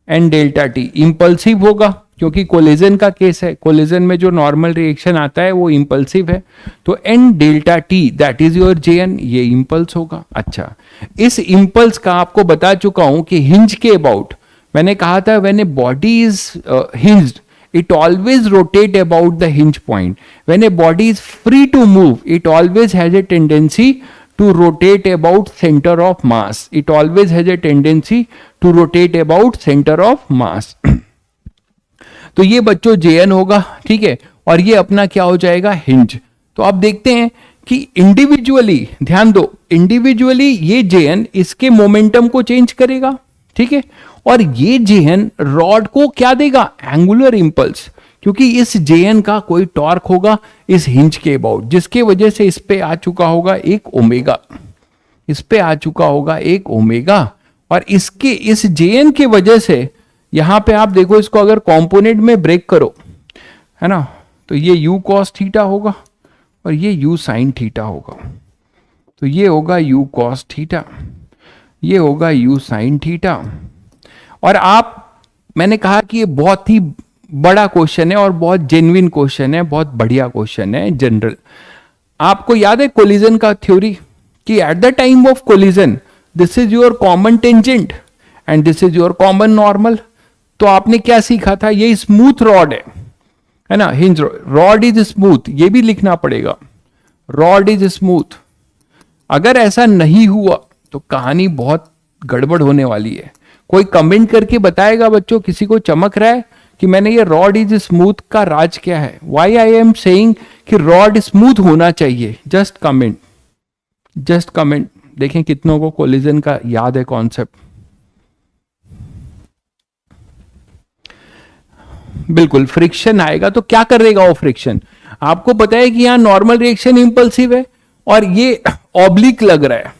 एन डेल्टा टी इंपल्सिव होगा क्योंकि कोलिजन का केस है, कोलिजन में जो नॉर्मल रिएक्शन आता है वो इंपल्सिव है, तो N delta T that is your J N, ये इंपल्स होगा। अच्छा, इस इंपल्स का आपको बता चुका हूं कि हिंज के अबाउट मैंने कहा था when a body is hinged it always rotate about the hinge point. When a body is free to move, it always has a tendency to rotate about center of mass. It always has a tendency to rotate about center of mass. तो ये बच्चों JN होगा, ठीक है, और ये अपना क्या हो जाएगा हिंज। तो आप देखते हैं कि इंडिविजुअली, ध्यान दो, इंडिविजुअली ये JN इसके मोमेंटम को चेंज करेगा, ठीक है, और ये जेएन रॉड को क्या देगा, एंगुलर इंपल्स, क्योंकि इस जेएन का कोई टॉर्क होगा इस हिंज के अबाउट, जिसके वजह से इस पे आ चुका होगा एक ओमेगा, इस पे आ चुका होगा एक ओमेगा, और इसके इस जेएन के वजह से यहां पे आप देखो, इसको अगर कंपोनेंट में ब्रेक करो, है ना, तो ये यू कॉस थीटा होगा और ये यू साइन थीटा होगा। तो ये होगा यू कॉस थीटा, ये होगा यू साइन थीटा। और आप, मैंने कहा कि ये बहुत ही बड़ा क्वेश्चन है और बहुत जेन्युइन क्वेश्चन है, बहुत बढ़िया क्वेश्चन है जनरल। आपको याद है कोलिजन का थ्योरी कि at the time of collision this is your common tangent and this is your common normal. तो आपने क्या सीखा था, ये स्मूथ रॉड है ना, हिंज रॉड इज स्मूथ, ये भी लिखना पड़ेगा, रॉड इज स्मूथ। अगर ऐसा नहीं हुआ तो कहानी बहुत गड़बड़ होने वाली है। कोई कमेंट करके बताएगा बच्चों, किसी को चमक रहा है कि मैंने ये रॉड इज स्मूथ का राज क्या है, व्हाई आई एम सेइंग कि रॉड स्मूथ होना चाहिए। जस्ट कमेंट, जस्ट कमेंट, देखें कितनों को कोलिजन का याद है कॉन्सेप्ट। बिल्कुल, फ्रिक्शन आएगा तो क्या करेगा वो फ्रिक्शन, आपको पता है कि यहां नॉर्मल रिएक्शन इंपल्सिव है और ये ऑब्लिक लग रहा है,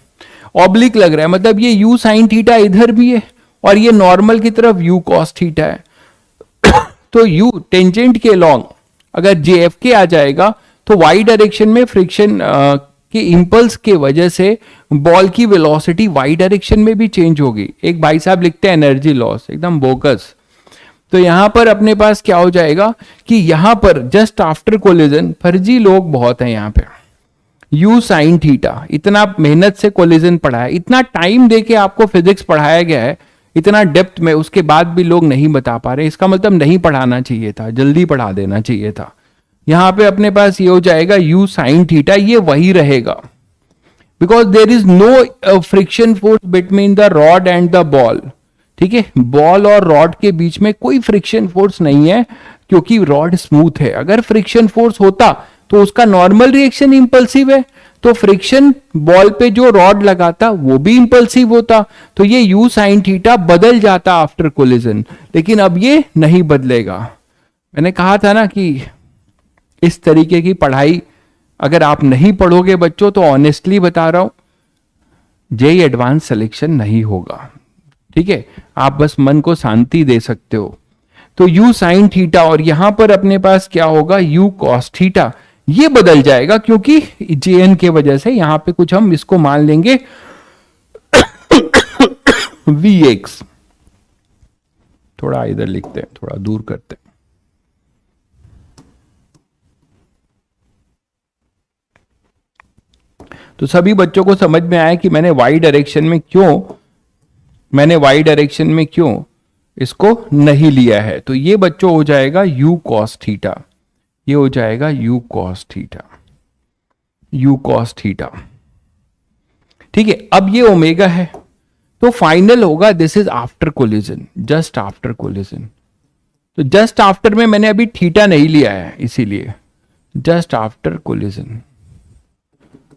ऑब्लिक लग रहा है, मतलब ये यू साइन थीटा इधर भी है और ये नॉर्मल की तरफ यू कॉस थीटा है। तो यू टेंजेंट के लॉन्ग अगर जे एफ के आ जाएगा तो वाई डायरेक्शन में फ्रिक्शन के इंपल्स के वजह से बॉल की वेलोसिटी वाई डायरेक्शन में भी चेंज होगी। एक भाई साहब लिखते हैं एनर्जी लॉस, एकदम बोकस। तो यहां पर अपने पास क्या हो जाएगा कि यहां पर जस्ट आफ्टर कोलिजन, फर्जी लोग बहुत हैं यहां पे, यू साइन थीटा, इतना मेहनत से कोलिजन पढ़ाया, इतना टाइम देके आपको फिजिक्स पढ़ाया गया है, इतना डेप्थ में, उसके बाद भी लोग नहीं बता पा रहे। इसका मतलब नहीं पढ़ाना चाहिए था, जल्दी पढ़ा देना चाहिए था। यहां पे अपने पास ये हो जाएगा यू साइन थीटा, ये वही रहेगा because there is no friction force between the rod and the ball. ठीक है, बॉल और रॉड के बीच में कोई फ्रिक्शन फोर्स नहीं है क्योंकि रॉड स्मूथ है। अगर फ्रिक्शन फोर्स होता तो उसका नॉर्मल रिएक्शन इंपल्सिव है, तो फ्रिक्शन बॉल पे जो रॉड लगाता वो भी इंपल्सिव होता, तो ये यू साइन थीटा बदल जाता आफ्टर कोलिजन, लेकिन अब ये नहीं बदलेगा। मैंने कहा था ना कि इस तरीके की पढ़ाई अगर आप नहीं पढ़ोगे बच्चों, तो ऑनेस्टली बता रहा हूं जेईई एडवांस सिलेक्शन नहीं होगा। ठीक है, आप बस मन को शांति दे सकते हो। तो यू साइन थीटा और यहां पर अपने पास क्या होगा, यू कॉस थीटा, ये बदल जाएगा क्योंकि जेएन के वजह से। यहां पे कुछ हम इसको मान लेंगे वी एक्स, थोड़ा इधर लिखते हैं, थोड़ा दूर करते हैं। तो सभी बच्चों को समझ में आया कि मैंने वाई डायरेक्शन में क्यों मैंने वाई डायरेक्शन में क्यों इसको नहीं लिया है, तो ये बच्चों हो जाएगा u cos थीटा, ये हो जाएगा u cos theta, u cos theta. ठीक है, अब ये ओमेगा है, तो फाइनल होगा this is after collision, just after collision. तो जस्ट आफ्टर में मैंने अभी थीटा नहीं लिया है, इसीलिए जस्ट आफ्टर कोलिजन।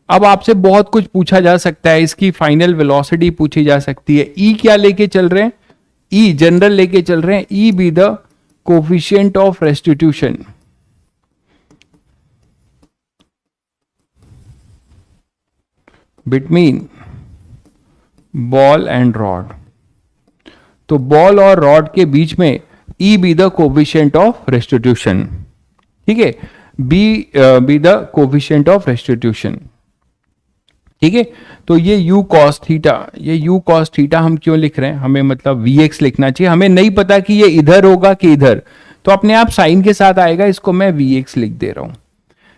अब आपसे बहुत कुछ पूछा जा सकता है, इसकी फाइनल वेलोसिटी पूछी जा सकती है। ई क्या लेके चल रहे हैं, ई जनरल लेके चल रहे हैं, E be the coefficient of restitution. Between ball and rod, तो बॉल और रॉड के बीच में E be the coefficient of restitution. ठीक है, be the coefficient of restitution. ठीक है, तो ये u cos थीटा, ये u cos थीटा हम क्यों लिख रहे हैं, हमें मतलब vx लिखना चाहिए, हमें नहीं पता कि ये इधर होगा कि इधर, तो अपने आप साइन के साथ आएगा, इसको मैं vx लिख दे रहा हूं।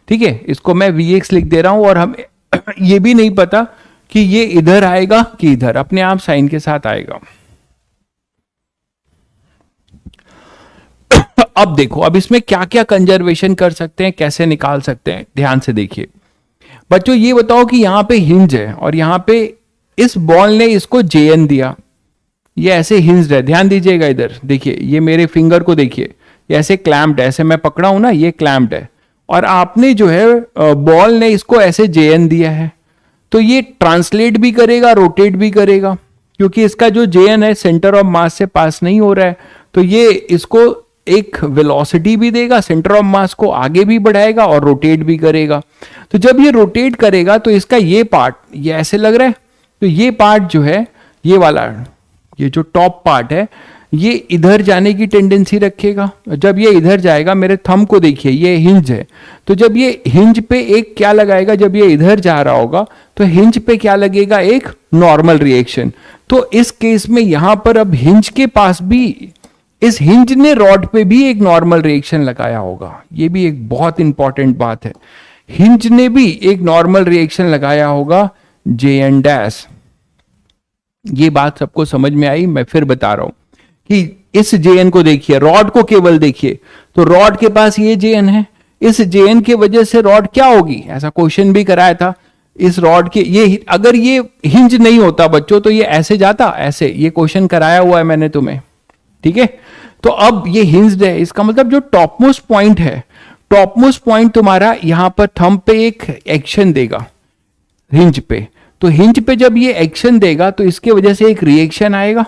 ठीक है, इसको मैं vx लिख दे रहा हूं, और हमें ये भी नहीं पता कि ये इधर आएगा कि इधर, अपने आप साइन के साथ आएगा। अब देखो, अब इसमें क्या क्या कंजर्वेशन कर सकते हैं, कैसे निकाल सकते हैं, ध्यान से देखिए बच्चों। ये बताओ कि यहां पे हिंज है और यहां पे इस बॉल ने इसको जेएन दिया, ये ऐसे हिंज्ड है, ध्यान दीजिएगा इधर देखिए, ये मेरे फिंगर को देखिए, ये ऐसे क्लैम्प्ड है, ऐसे मैं पकड़ा हूं ना, ये क्लैम्प्ड है, और आपने जो है बॉल ने इसको ऐसे जेएन दिया है, तो ये ट्रांसलेट भी करेगा, रोटेट भी करेगा, क्योंकि इसका जो जेएन है सेंटर ऑफ मास से पास नहीं हो रहा है, तो ये इसको एक वेलोसिटी भी देगा, सेंटर ऑफ मास को आगे भी बढ़ाएगा और रोटेट भी करेगा। तो जब ये रोटेट करेगा तो इसका ये पार्ट, ये ऐसे लग रहा है, तो ये पार्ट जो है, ये वाला, ये जो टॉप पार्ट है, ये इधर जाने की टेंडेंसी रखेगा। जब ये इधर जाएगा, मेरे थंब को देखिए, ये हिंज है, तो जब ये हिंज पे एक क्या लगाएगा, जब ये इधर जा रहा होगा तो हिंज पे क्या लगेगा, एक नॉर्मल रिएक्शन। तो इस केस में यहां पर अब हिंज के पास भी, इस हिंज ने रॉड पे भी एक नॉर्मल रिएक्शन लगाया होगा, ये भी एक बहुत इंपॉर्टेंट बात है, हिंज ने भी एक नॉर्मल रिएक्शन लगाया होगा जे एन डैश। ये बात सबको समझ में आई, मैं फिर बता रहा हूं कि इस जेएन को देखिए, रॉड को केवल देखिए, तो रॉड के पास ये जेएन है, इस जेएन के वजह से रॉड क्या होगी, ऐसा क्वेश्चन भी कराया था, इस रॉड के ये, अगर ये हिंज नहीं होता बच्चों तो ये ऐसे जाता, ऐसे, ये क्वेश्चन कराया हुआ है मैंने तुम्हें। ठीक है, तो अब ये हिंज्ड है, इसका मतलब जो टॉप मोस्ट पॉइंट है, टॉप मोस्ट पॉइंट तुम्हारा यहां पर थंब पे एक एक्शन देगा हिंज पे, तो हिंज पे जब ये एक्शन देगा तो इसके वजह से एक रिएक्शन आएगा।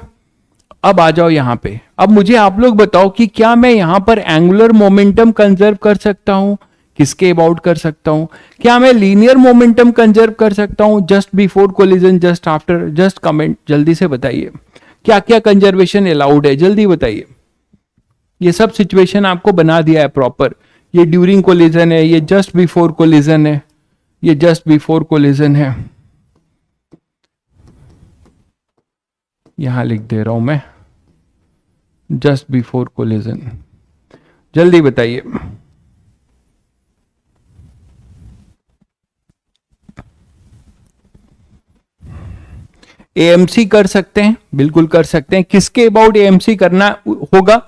अब आ जाओ यहां पे, अब मुझे आप लोग बताओ कि क्या मैं यहां पर एंगुलर मोमेंटम कंजर्व कर सकता हूं, किसके अबाउट कर सकता हूं, क्या मैं लीनियर मोमेंटम कंजर्व कर सकता हूं, just before collision, just after, just comment, जल्दी से बताइए क्या क्या कंजर्वेशन अलाउड है, जल्दी बताइए। ये सब सिचुएशन आपको बना दिया है प्रॉपर, ये ड्यूरिंग कोलिजन है, ये जस्ट बिफोर कोलिजन है, ये जस्ट बिफोर कोलिजन है, यहां लिख दे रहा हूं मैं जस्ट बिफोर कोलिजन, जल्दी बताइए। एएमसी कर सकते हैं, बिल्कुल कर सकते हैं, किसके अबाउट एएमसी करना होगा,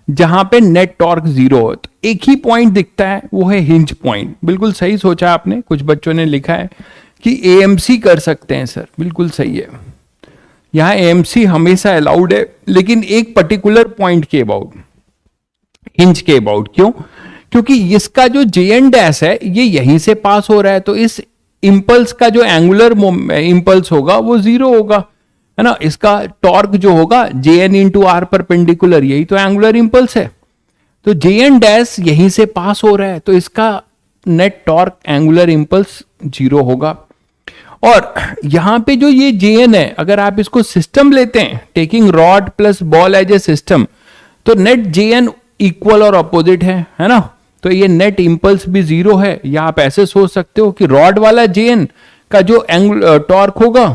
जहां पे नेट टॉर्क जीरो हो, तो एक ही पॉइंट दिखता है, वो है हिंज पॉइंट। बिल्कुल सही सोचा आपने, कुछ बच्चों ने लिखा है कि एएमसी कर सकते हैं सर, बिल्कुल सही है, यहां एएमसी हमेशा अलाउड है, लेकिन एक पर्टिकुलर पॉइंट के अबाउट, हिंज के अबाउट। क्यों, क्योंकि इसका जो जेएन डैश है ये यहीं से पास हो रहा है, तो इस इंपल्स का जो एंगुलर इंपल्स होगा वो जीरो होगा, है ना, इसका टॉर्क जो होगा जेएन इंटू आर परपेंडिकुलर, यही तो एंगुलर इंपल्स है, तो जेएन डैश यहीं से पास हो रहा है, तो इसका net torque angular impulse zero होगा। और यहां पे जो ये जेएन है, अगर आप इसको सिस्टम लेते हैं, taking rod plus ball as a system, तो नेट जेएन इक्वल और अपोजिट है ना, तो ये नेट इंपल्स भी जीरो है, या आप ऐसे सोच सकते हो कि रॉड वाला जेएन का जो टॉर्क होगा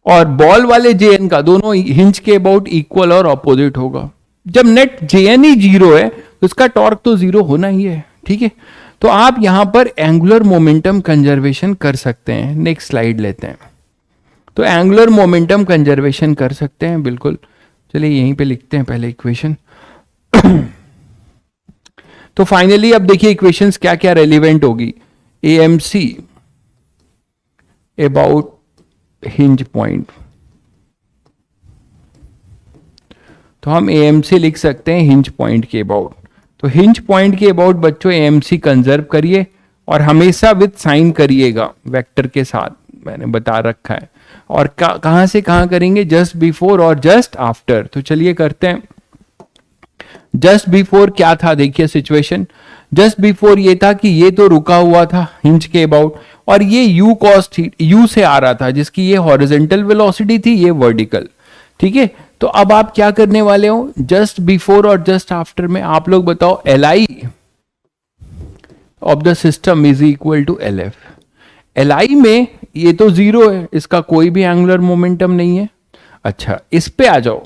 और बॉल वाले जेएन का, दोनों हिंज के अबाउट इक्वल और अपोजिट होगा। जब नेट जेएन ही जीरो है तो इसका टॉर्क तो जीरो होना ही है। ठीक है, तो आप यहां पर एंगुलर मोमेंटम कंजर्वेशन कर सकते हैं। नेक्स्ट स्लाइड लेते हैं। तो एंगुलर मोमेंटम कंजर्वेशन कर सकते हैं बिल्कुल। चलिए यहीं पे लिखते हैं पहले इक्वेशन। तो फाइनली अब देखिए इक्वेशंस क्या क्या रेलिवेंट होगी। AMC अबाउट हिंज पॉइंट, तो हम AMC लिख सकते हैं हिंज पॉइंट के अबाउट। तो हिंज पॉइंट के अबाउट बच्चों AMC कंजर्व करिए और हमेशा विद साइन करिएगा वेक्टर के साथ, मैंने बता रखा है। और कहां से कहां करेंगे, जस्ट बिफोर और जस्ट आफ्टर। तो चलिए करते हैं। जस्ट बिफोर क्या था, देखिए सिचुएशन। जस्ट बिफोर ये था कि ये तो रुका हुआ था हिंज के अबाउट और ये यू कॉस यू से आ रहा था, जिसकी ये हॉरिजॉन्टल वेलोसिटी थी, ये वर्टिकल। ठीक है, तो अब आप क्या करने वाले हो, जस्ट बिफोर और जस्ट आफ्टर में आप लोग बताओ LI of the system is equal to LF। LI में ये तो जीरो है, इसका कोई भी एंगुलर मोमेंटम नहीं है। अच्छा, इस पे आ जाओ।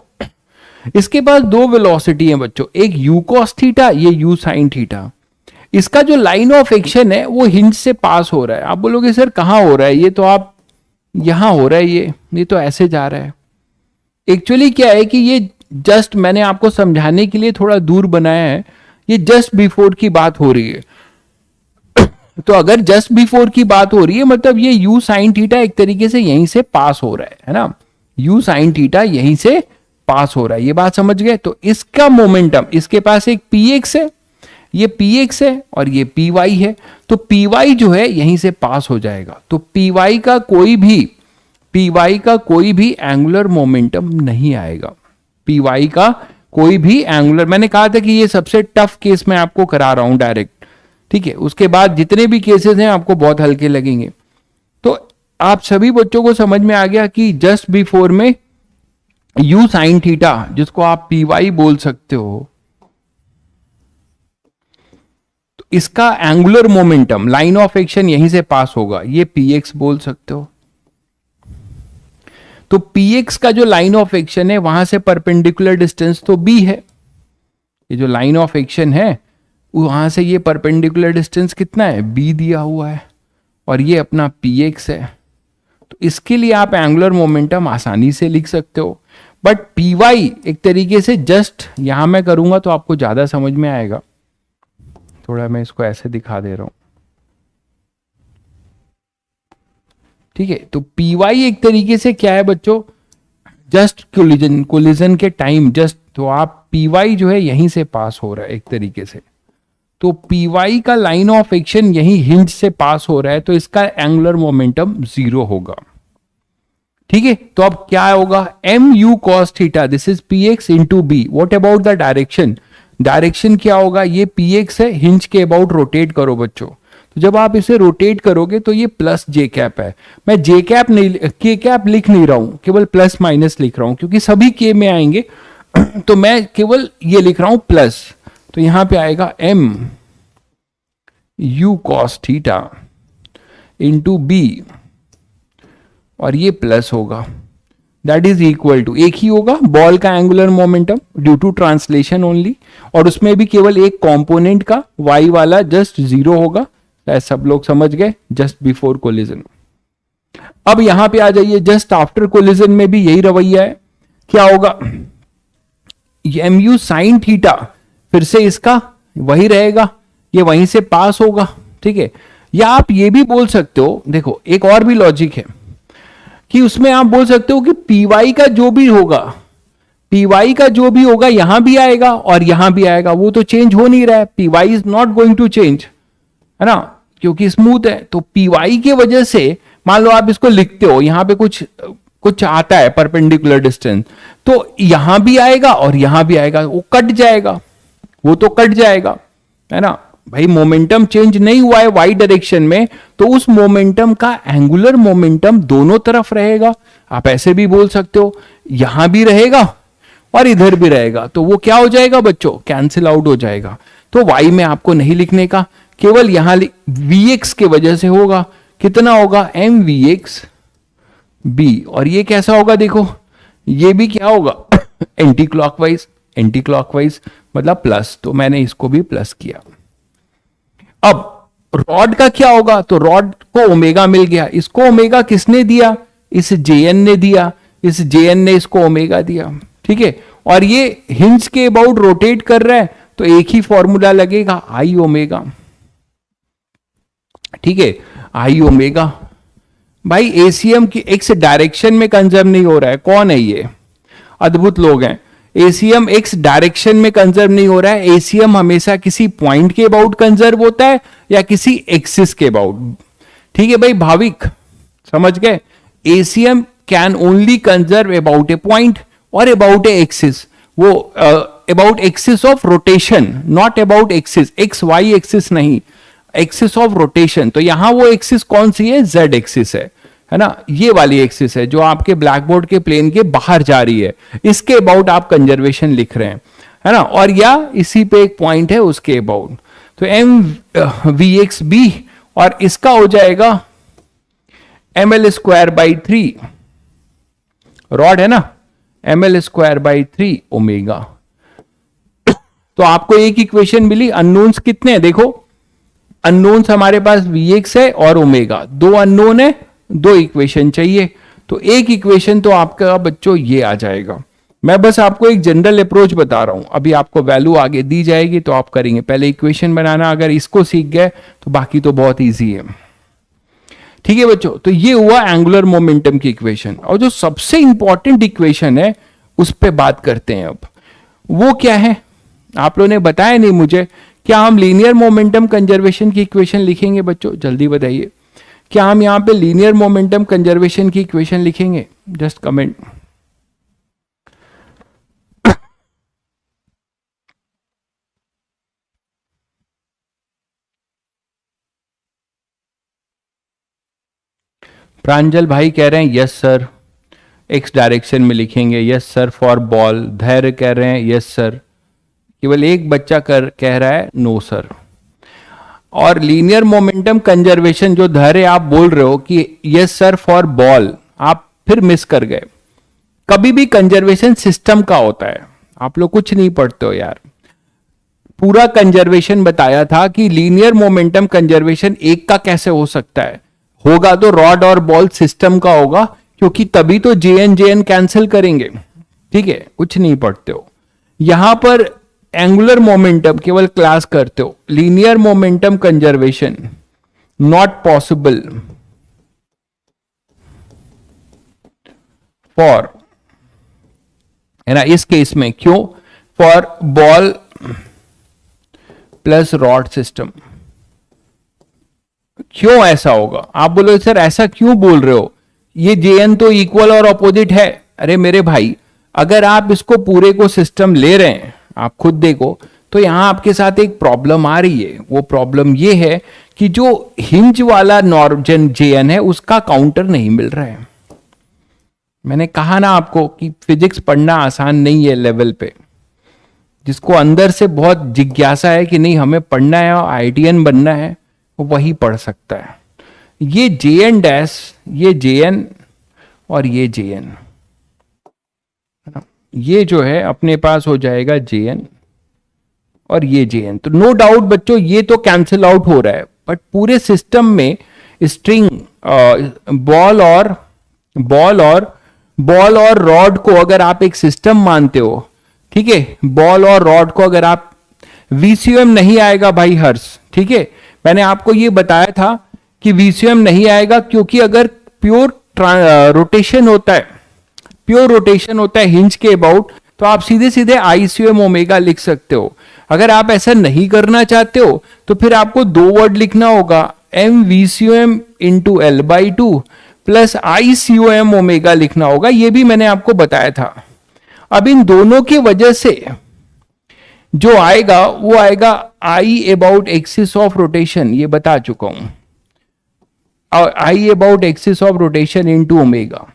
इसके पास दो वेलोसिटी है बच्चों, एक u cos थीटा, ये u sin थीटा। इसका जो लाइन ऑफ एक्शन है वो हिंज से पास हो रहा है। आप बोलोगे सर कहां हो रहा है, ये तो आप यहां हो रहा है, ये तो ऐसे जा रहा है। एक्चुअली क्या है कि ये जस्ट मैंने आपको समझाने के लिए थोड़ा दूर बनाया है, ये जस्ट बिफोर की बात हो रही है। तो अगर जस्ट बिफोर की बात हो रही है मतलब ये u sin थीटा एक तरीके से यहीं से पास हो रहा है ना, u sin थीटा यहीं से पास हो रहा है, ये बात समझ गए। तो इसका मोमेंटम, इसके पास एक px है, ये px है और ये py है, तो py जो है यहीं से पास हो जाएगा। तो py का कोई भी एंगुलर मोमेंटम नहीं आएगा। py का कोई भी एंगुलर, मैंने कहा था कि ये सबसे टफ केस मैं आपको करा रहा हूं डायरेक्ट, ठीक है। उसके बाद जितने भी केसेस हैं आपको बहुत हल्के लगेंगे। तो आप सभी बच्चों को समझ में आ गया कि जस्ट बिफोर में u sin थीटा, जिसको आप py बोल सकते हो, तो इसका angular momentum, line of action यहीं से पास होगा, ये px बोल सकते हो। तो px का जो लाइन ऑफ एक्शन है वहां से परपेंडिकुलर डिस्टेंस तो b है, ये जो लाइन ऑफ एक्शन है वहां से ये परपेंडिकुलर डिस्टेंस कितना है, b दिया हुआ है, और ये अपना px है। तो इसके लिए आप एंगुलर मोमेंटम आसानी से लिख सकते हो। बट py एक तरीके से जस्ट यहां मैं करूंगा तो आपको ज्यादा समझ में आएगा, थोड़ा मैं इसको ऐसे दिखा दे रहा हूं, ठीक है। तो py एक तरीके से क्या है बच्चों, जस्ट कोलिजन के टाइम जस्ट, तो आप py जो है यहीं से पास हो रहा है एक तरीके से। तो py का लाइन ऑफ एक्शन यहीं हिंज से पास हो रहा है, तो इसका एंगुलर मोमेंटम जीरो होगा, ठीक है। तो अब क्या होगा, mu cos theta, this is px into b। What about the direction, direction क्या होगा, ये px है, हिंज के अबाउट रोटेट करो बच्चों। तो जब आप इसे रोटेट करोगे तो ये प्लस j कैप है। मैं j कैप नहीं, k कैप लिख नहीं रहा हूं, केवल प्लस माइनस लिख रहा हूं क्योंकि सभी k में आएंगे तो मैं केवल ये लिख रहा हूं प्लस। तो यहां पे आएगा mu cos theta into b, और ये प्लस होगा, दैट इज इक्वल टू, एक ही होगा बॉल का angular momentum due to translation only, और उसमें भी केवल एक कंपोनेंट का y वाला जस्ट जीरो होगा। सब लोग समझ गए, जस्ट बिफोर कोलिजन। अब यहां पे आ जाइए, जस्ट आफ्टर कोलिजन में भी यही रवैया है। क्या होगा, mu sin थीटा फिर से इसका वही रहेगा, ये वहीं से पास होगा, ठीक है। या आप ये भी बोल सकते हो, देखो एक और भी लॉजिक है कि उसमें आप बोल सकते हो कि py का जो भी होगा यहां भी आएगा और यहां भी आएगा, वो तो चेंज हो नहीं रहा है, py is not going to change, है ना, क्योंकि स्मूथ है। तो py की वजह से मान लो आप इसको लिखते हो, यहां पे कुछ आता है परपेंडिकुलर डिस्टेंस, तो यहां भी आएगा और यहां भी आएगा, वो कट जाएगा, वो तो कट जाएगा, है ना भाई। मोमेंटम चेंज नहीं हुआ है वाई डायरेक्शन में, तो उस मोमेंटम का एंगुलर मोमेंटम दोनों तरफ रहेगा। आप ऐसे भी बोल सकते हो, यहां भी रहेगा और इधर भी रहेगा, तो वो क्या हो जाएगा बच्चों, कैंसिल आउट हो जाएगा। तो वाई में आपको नहीं लिखने का, केवल यहां vx के वजह से होगा, कितना होगा mvx b, और ये कैसा होगा, देखो ये भी क्या होगा एंटी क्लॉकवाइज, एंटी क्लॉकवाइज मतलब प्लस, तो मैंने इसको भी प्लस किया। अब रॉड का क्या होगा, तो रॉड को ओमेगा मिल गया, इसको ओमेगा किसने दिया, इस JN ने दिया, इस JN ने इसको ओमेगा दिया, ठीक है। और ये हिंज के अबाउट रोटेट कर रहा है, तो एक ही फॉर्मूला लगेगा, आई ओमेगा, ठीक है, आई ओमेगा। भाई ACM की एक्स डायरेक्शन में कंजर्व नहीं हो रहा है, कौन है ये, अद्भुत लोग हैं। ACM एक्स डायरेक्शन में कंजर्व नहीं हो रहा है, ACM हमेशा किसी पॉइंट के अबाउट कंजर्व होता है या किसी एक्सिस के अबाउट, ठीक है भाई भाविक, समझ गए। ACM can only conserve about a point और अबाउट ए एक्सिस, वो about axis of rotation, not about axis, X Y axis नहीं, एक्सिस ऑफ रोटेशन। तो यहां वो एक्सिस कौन सी है, Z एक्सिस है ना, ये वाली एक्सिस है जो आपके ब्लैक बोर्ड के प्लेन के बाहर जा रही है, इसके अबाउट आप कंजर्वेशन लिख रहे हैं, है ना, और या इसी पे एक पॉइंट है उसके अबाउट। तो MVXB और इसका हो जाएगा ML²/3, रॉड है ना, ML²/3 ओमेगा। तो आपको एक इक्वेशन मिली, अननोन्स कितने हैं देखो, अननोन्स हमारे पास Vx है और ओमेगा, दो अननोन है, दो इक्वेशन चाहिए। तो एक इक्वेशन तो आपका बच्चों ये आ जाएगा। मैं बस आपको एक जनरल अप्रोच बता रहा हूं, अभी आपको वैल्यू आगे दी जाएगी तो आप करेंगे, पहले इक्वेशन बनाना, अगर इसको सीख गए तो बाकी तो बहुत इजी है, ठीक है बच्चों। तो ये हुआ एंगुलर मोमेंटम की इक्वेशन। और जो सबसे इंपॉर्टेंट इक्वेशन है उस पर बात करते हैं अब, वो क्या है, आप लोगों ने बताया नहीं मुझे, क्या हम लीनियर मोमेंटम कंजर्वेशन की इक्वेशन लिखेंगे बच्चों, जल्दी बताइए, क्या हम यहां पे लीनियर मोमेंटम कंजर्वेशन की इक्वेशन लिखेंगे, जस्ट कमेंट। प्रांजल भाई कह रहे हैं यस सर, एक्स डायरेक्शन में लिखेंगे, यस सर फॉर बॉल। धैर्य कह रहे हैं यस सर, केवल एक बच्चा कह रहा है नो सर। और लीनियर मोमेंटम कंजर्वेशन जो धैर्य आप बोल रहे हो कि यस सर फॉर बॉल, आप फिर मिस कर गए। कभी भी कंजर्वेशन सिस्टम का होता है, आप लोग कुछ नहीं पढ़ते हो यार। पूरा कंजर्वेशन बताया था कि लीनियर मोमेंटम कंजर्वेशन एक का कैसे हो सकता है, होगा तो रॉड और बॉल सिस्टम का होगा, क्योंकि तभी तो JN कैंसिल करेंगे, ठीक है, कुछ नहीं पढ़ते हो। यहां पर एंगुलर मोमेंटम केवल क्लास करते हो, linear momentum conservation not possible for, है ना, इस केस में क्यों, for ball plus rod system. क्यों ऐसा होगा, आप बोलो सर ऐसा क्यों बोल रहे हो, ये JN तो इक्वल और अपोजिट है। अरे मेरे भाई, अगर आप इसको पूरे को सिस्टम ले रहे हैं, आप खुद देखो, तो यहां आपके साथ एक प्रॉब्लम आ रही है। वो प्रॉब्लम ये है कि जो हिंज वाला नॉर्जन JN है उसका काउंटर नहीं मिल रहा है। मैंने कहा ना आपको कि फिजिक्स पढ़ना आसान नहीं है लेवल पे, जिसको अंदर से बहुत जिज्ञासा है कि नहीं हमें पढ़ना है और IITian बनना है, वही पढ़ सकता है। ये JN डैश, ये JN और ये JN, ये जो है अपने पास हो जाएगा JN और ये JN। तो नो डाउट बच्चों ये तो कैंसिल आउट हो रहा है, बट पूरे सिस्टम में स्ट्रिंग, बॉल और रॉड को अगर आप एक सिस्टम मानते हो, ठीक है, बॉल और रॉड को अगर आप, VCM नहीं आएगा भाई हर्ष, ठीक है, मैंने आपको ये बताया था कि VCM नहीं आएगा, क्योंकि अगर प्योर रोटेशन होता है, प्योर रोटेशन होता है हिंज के अबाउट, तो आप सीधे सीधे ICM ओमेगा लिख सकते हो। अगर आप ऐसा नहीं करना चाहते हो तो फिर आपको दो वर्ड लिखना होगा, MVCM into L/2 plus ICOM omega लिखना होगा, ये भी मैंने आपको बताया था। अब इन दोनों की वजह से जो आएगा वो आएगा I about axis of rotation, ये बता चुका हूं, I about axis of rotation into omega.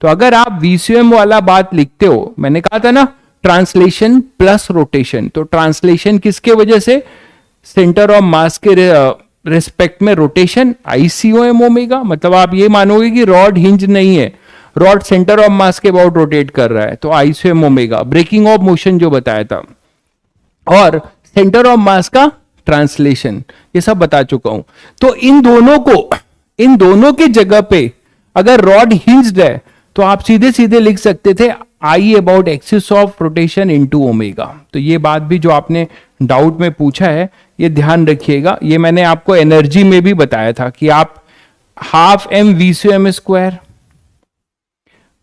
तो अगर आप VCM वाला बात लिखते हो, मैंने कहा था ना ट्रांसलेशन प्लस रोटेशन, तो ट्रांसलेशन किसके वजह से, सेंटर ऑफ मास के रिस्पेक्ट में रोटेशन ICOM ओमेगा, मतलब आप ये मानोगे कि रॉड हिंज नहीं है, रॉड सेंटर ऑफ मास के अबाउट रोटेट कर रहा है, तो ICOM omega, breaking of motion जो बताया था, और सेंटर ऑफ मास का ट्रांसलेशन, ये सब बता चुका हूं। तो इन दोनों की जगह पे अगर रॉड हिंज्ड है तो आप सीधे सीधे लिख सकते थे आई about axis of rotation into omega. तो ये बात भी जो आपने डाउट में पूछा है ये ध्यान रखिएगा। ये मैंने आपको एनर्जी में भी बताया था कि आप half M V C M square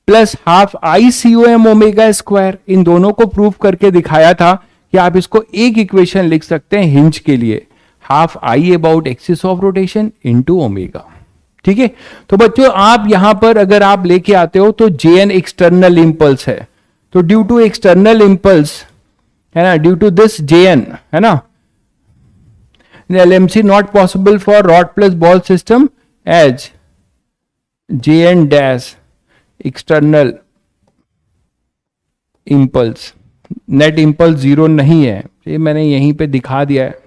plus half I C O M omega square, इन दोनों को प्रूव करके दिखाया था कि आप इसको एक इक्वेशन लिख सकते हैं हिंज के लिए, half I about axis of rotation into omega. ठीक है, तो बच्चों आप यहां पर अगर आप लेके आते हो तो जे एन एक्सटर्नल इंपल्स है, तो ड्यू टू एक्सटर्नल इंपल्स है ना, due to this J N है ना, LMC not possible for rod plus ball system as J N dash external impulse, net impulse zero नहीं है, ये मैंने यहीं पे दिखा दिया है,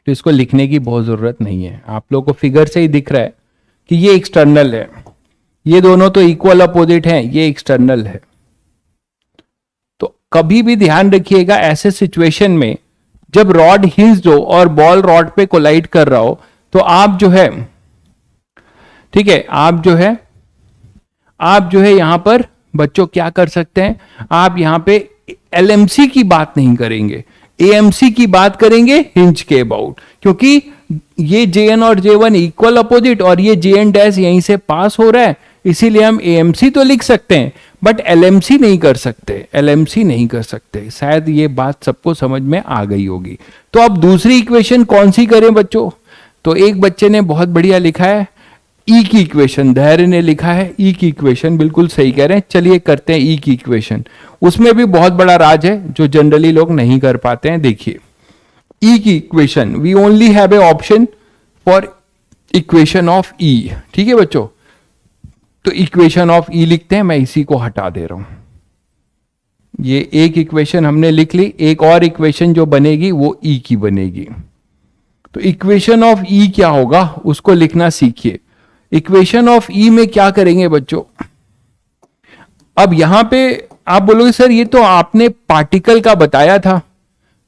तो इसको लिखने की बहुत जरूरत नहीं है, आप लोगों को फिगर से ही दिख रहा है कि ये एक्सटर्नल है, ये दोनों तो इक्वल अपोजिट हैं, ये एक्सटर्नल है। तो कभी भी ध्यान रखिएगा ऐसे सिचुएशन में जब रॉड हिंज्ड हो और बॉल रॉड पे कोलाइड कर रहा हो तो आप जो है, ठीक है, आप जो है यहां पर बच्चों क्या कर सकते हैं, आप यहां पे LMC की बात नहीं करेंगे, AMC की बात करेंगे हिंज के अबाउट, क्योंकि ये JN और J1 इक्वल अपोजिट और ये JN डैश यहीं से पास हो रहा है, इसीलिए हम AMC तो लिख सकते हैं बट LMC नहीं कर सकते, LMC नहीं कर सकते। शायद ये बात सबको समझ में आ गई होगी। तो अब दूसरी इक्वेशन कौन सी करें बच्चों, तो एक बच्चे ने बहुत बढ़िया लिखा है ई की इक्वेशन, धैर्य ने लिखा है ई की इक्वेशन, बिल्कुल सही कह रहे हैं, चलिए करते हैं ई की इक्वेशन। उसमें भी बहुत बड़ा राज है जो जनरली लोग नहीं कर पाते हैं। देखिए ई की equation, we only have a option for equation of E, ठीक है बच्चों, तो इक्वेशन ऑफ ई लिखते हैं, मैं इसी को हटा दे रहा हूं, ये एक इक्वेशन हमने लिख ली, एक और इक्वेशन जो बनेगी वो ई की बनेगी। तो इक्वेशन ऑफ ई क्या होगा उसको लिखना सीखिए। इक्वेशन ऑफ ई में क्या करेंगे बच्चों, अब यहां पे आप बोलोगे सर ये तो आपने पार्टिकल का बताया था,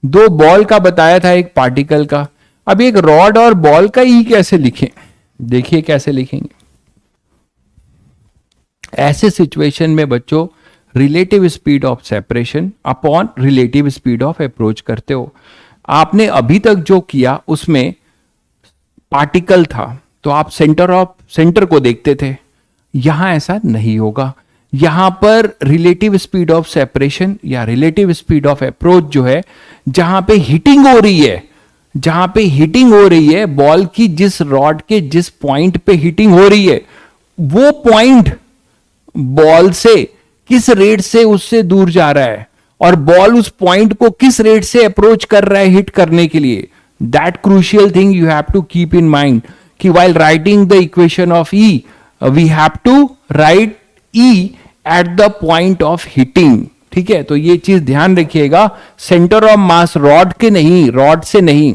दो बॉल का बताया था, एक पार्टिकल का, अब एक रॉड और बॉल का ई कैसे लिखें, देखिए कैसे लिखेंगे। ऐसे सिचुएशन में बच्चों relative speed of separation upon relative speed of approach करते हो। आपने अभी तक जो किया उसमें पार्टिकल था तो आप सेंटर को देखते थे, यहां ऐसा नहीं होगा, यहां पर रिलेटिव स्पीड ऑफ सेपरेशन या रिलेटिव स्पीड ऑफ अप्रोच जो है, जहां पे हिटिंग हो रही है, बॉल की जिस रॉड के जिस पॉइंट पे हिटिंग हो रही है वो पॉइंट बॉल से किस रेट से उससे दूर जा रहा है और बॉल उस पॉइंट को किस रेट से अप्रोच कर रहा है हिट करने के लिए, that crucial thing you have to keep in mind कि while writing the equation of E, we have to write E at the point of hitting, ठीक है, तो ये चीज ध्यान रखिएगा, सेंटर ऑफ मास रॉड के नहीं, रॉड से नहीं,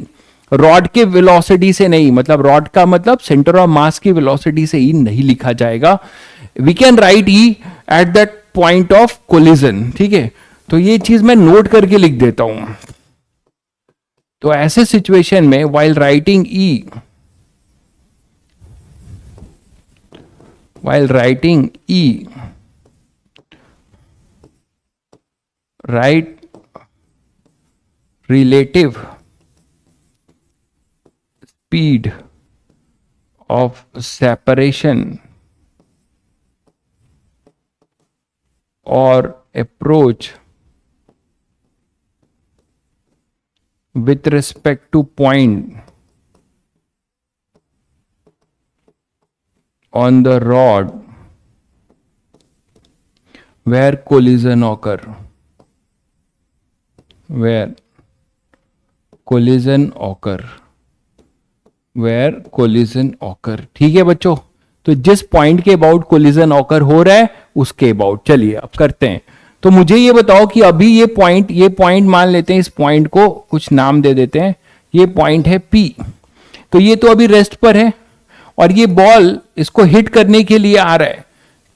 रॉड के वेलोसिटी से नहीं, मतलब रॉड का मतलब सेंटर ऑफ मास की वेलोसिटी से E नहीं लिखा जाएगा, we can write E at that point of collision, ठीक है, तो ये चीज मैं नोट करके लिख देता हूं। तो ऐसे सिचुएशन में while writing E, write relative speed of separation or approach with respect to point on the rod where collision occur, where collision occur, ठीक है बच्चों, तो जिस पॉइंट के अबाउट कोलिजन ऑकर हो रहा है उसके अबाउट। चलिए अब करते हैं, तो मुझे ये बताओ कि अभी ये पॉइंट मान लेते हैं, इस पॉइंट को कुछ नाम दे देते हैं, ये पॉइंट है P, तो ये तो अभी रेस्ट पर है और ये बॉल इसको हिट करने के लिए आ रहा है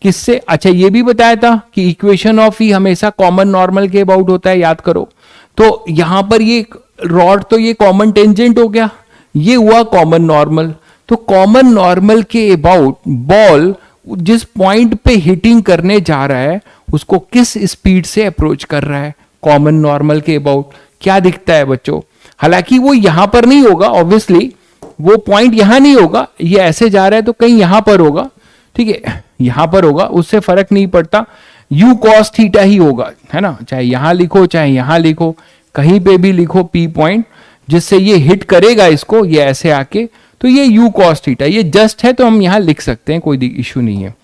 किससे, अच्छा ये भी बताया था कि इक्वेशन ऑफ ई हमेशा कॉमन नॉर्मल के अबाउट होता है, याद करो, तो यहां पर ये रॉड तो ये कॉमन टेंजेंट हो गया, ये हुआ कॉमन नॉर्मल, तो कॉमन नॉर्मल के अबाउट बॉल जिस पॉइंट पे हिटिंग करने जा रहा है उसको किस स्पीड से अप्रोच कर रहा है, कॉमन नॉर्मल के अबाउट क्या दिखता है बच्चों। हालांकि वो यहां पर नहीं होगा, ऑब्वियसली वो पॉइंट यहां नहीं होगा, ये ऐसे जा रहा है तो कहीं यहां पर होगा, ठीक है, यहां पर होगा, उससे फर्क नहीं पड़ता, u cos थीटा ही होगा, है ना, चाहे यहां लिखो चाहे यहां लिखो, कहीं पे भी लिखो p पॉइंट जिससे ये हिट करेगा इसको, ये ऐसे आके, तो ये u cos थीटा, ये जस्ट है तो हम यहां लिख सकते हैं, कोई इश्यू नहीं है।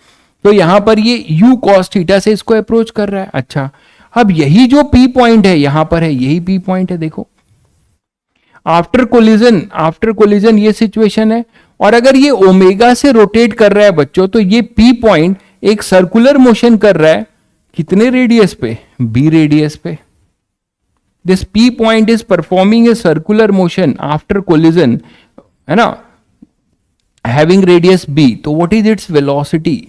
तो यहां पर ये u cos थीटा से इसको अप्रोच कर रहा है। अच्छा, अब यही जो p पॉइंट है यहां पर है, यही p पॉइंट है, देखो आफ्टर कोलिजन ये सिचुएशन है। और अगर ये ओमेगा से रोटेट कर रहा है बच्चों, तो ये p पॉइंट एक सर्कुलर मोशन कर रहा है, कितने रेडियस पे, b रेडियस पे। This p point is performing a circular motion after collision, है ना, हैविंग रेडियस b। तो व्हाट इज इट्स वेलोसिटी,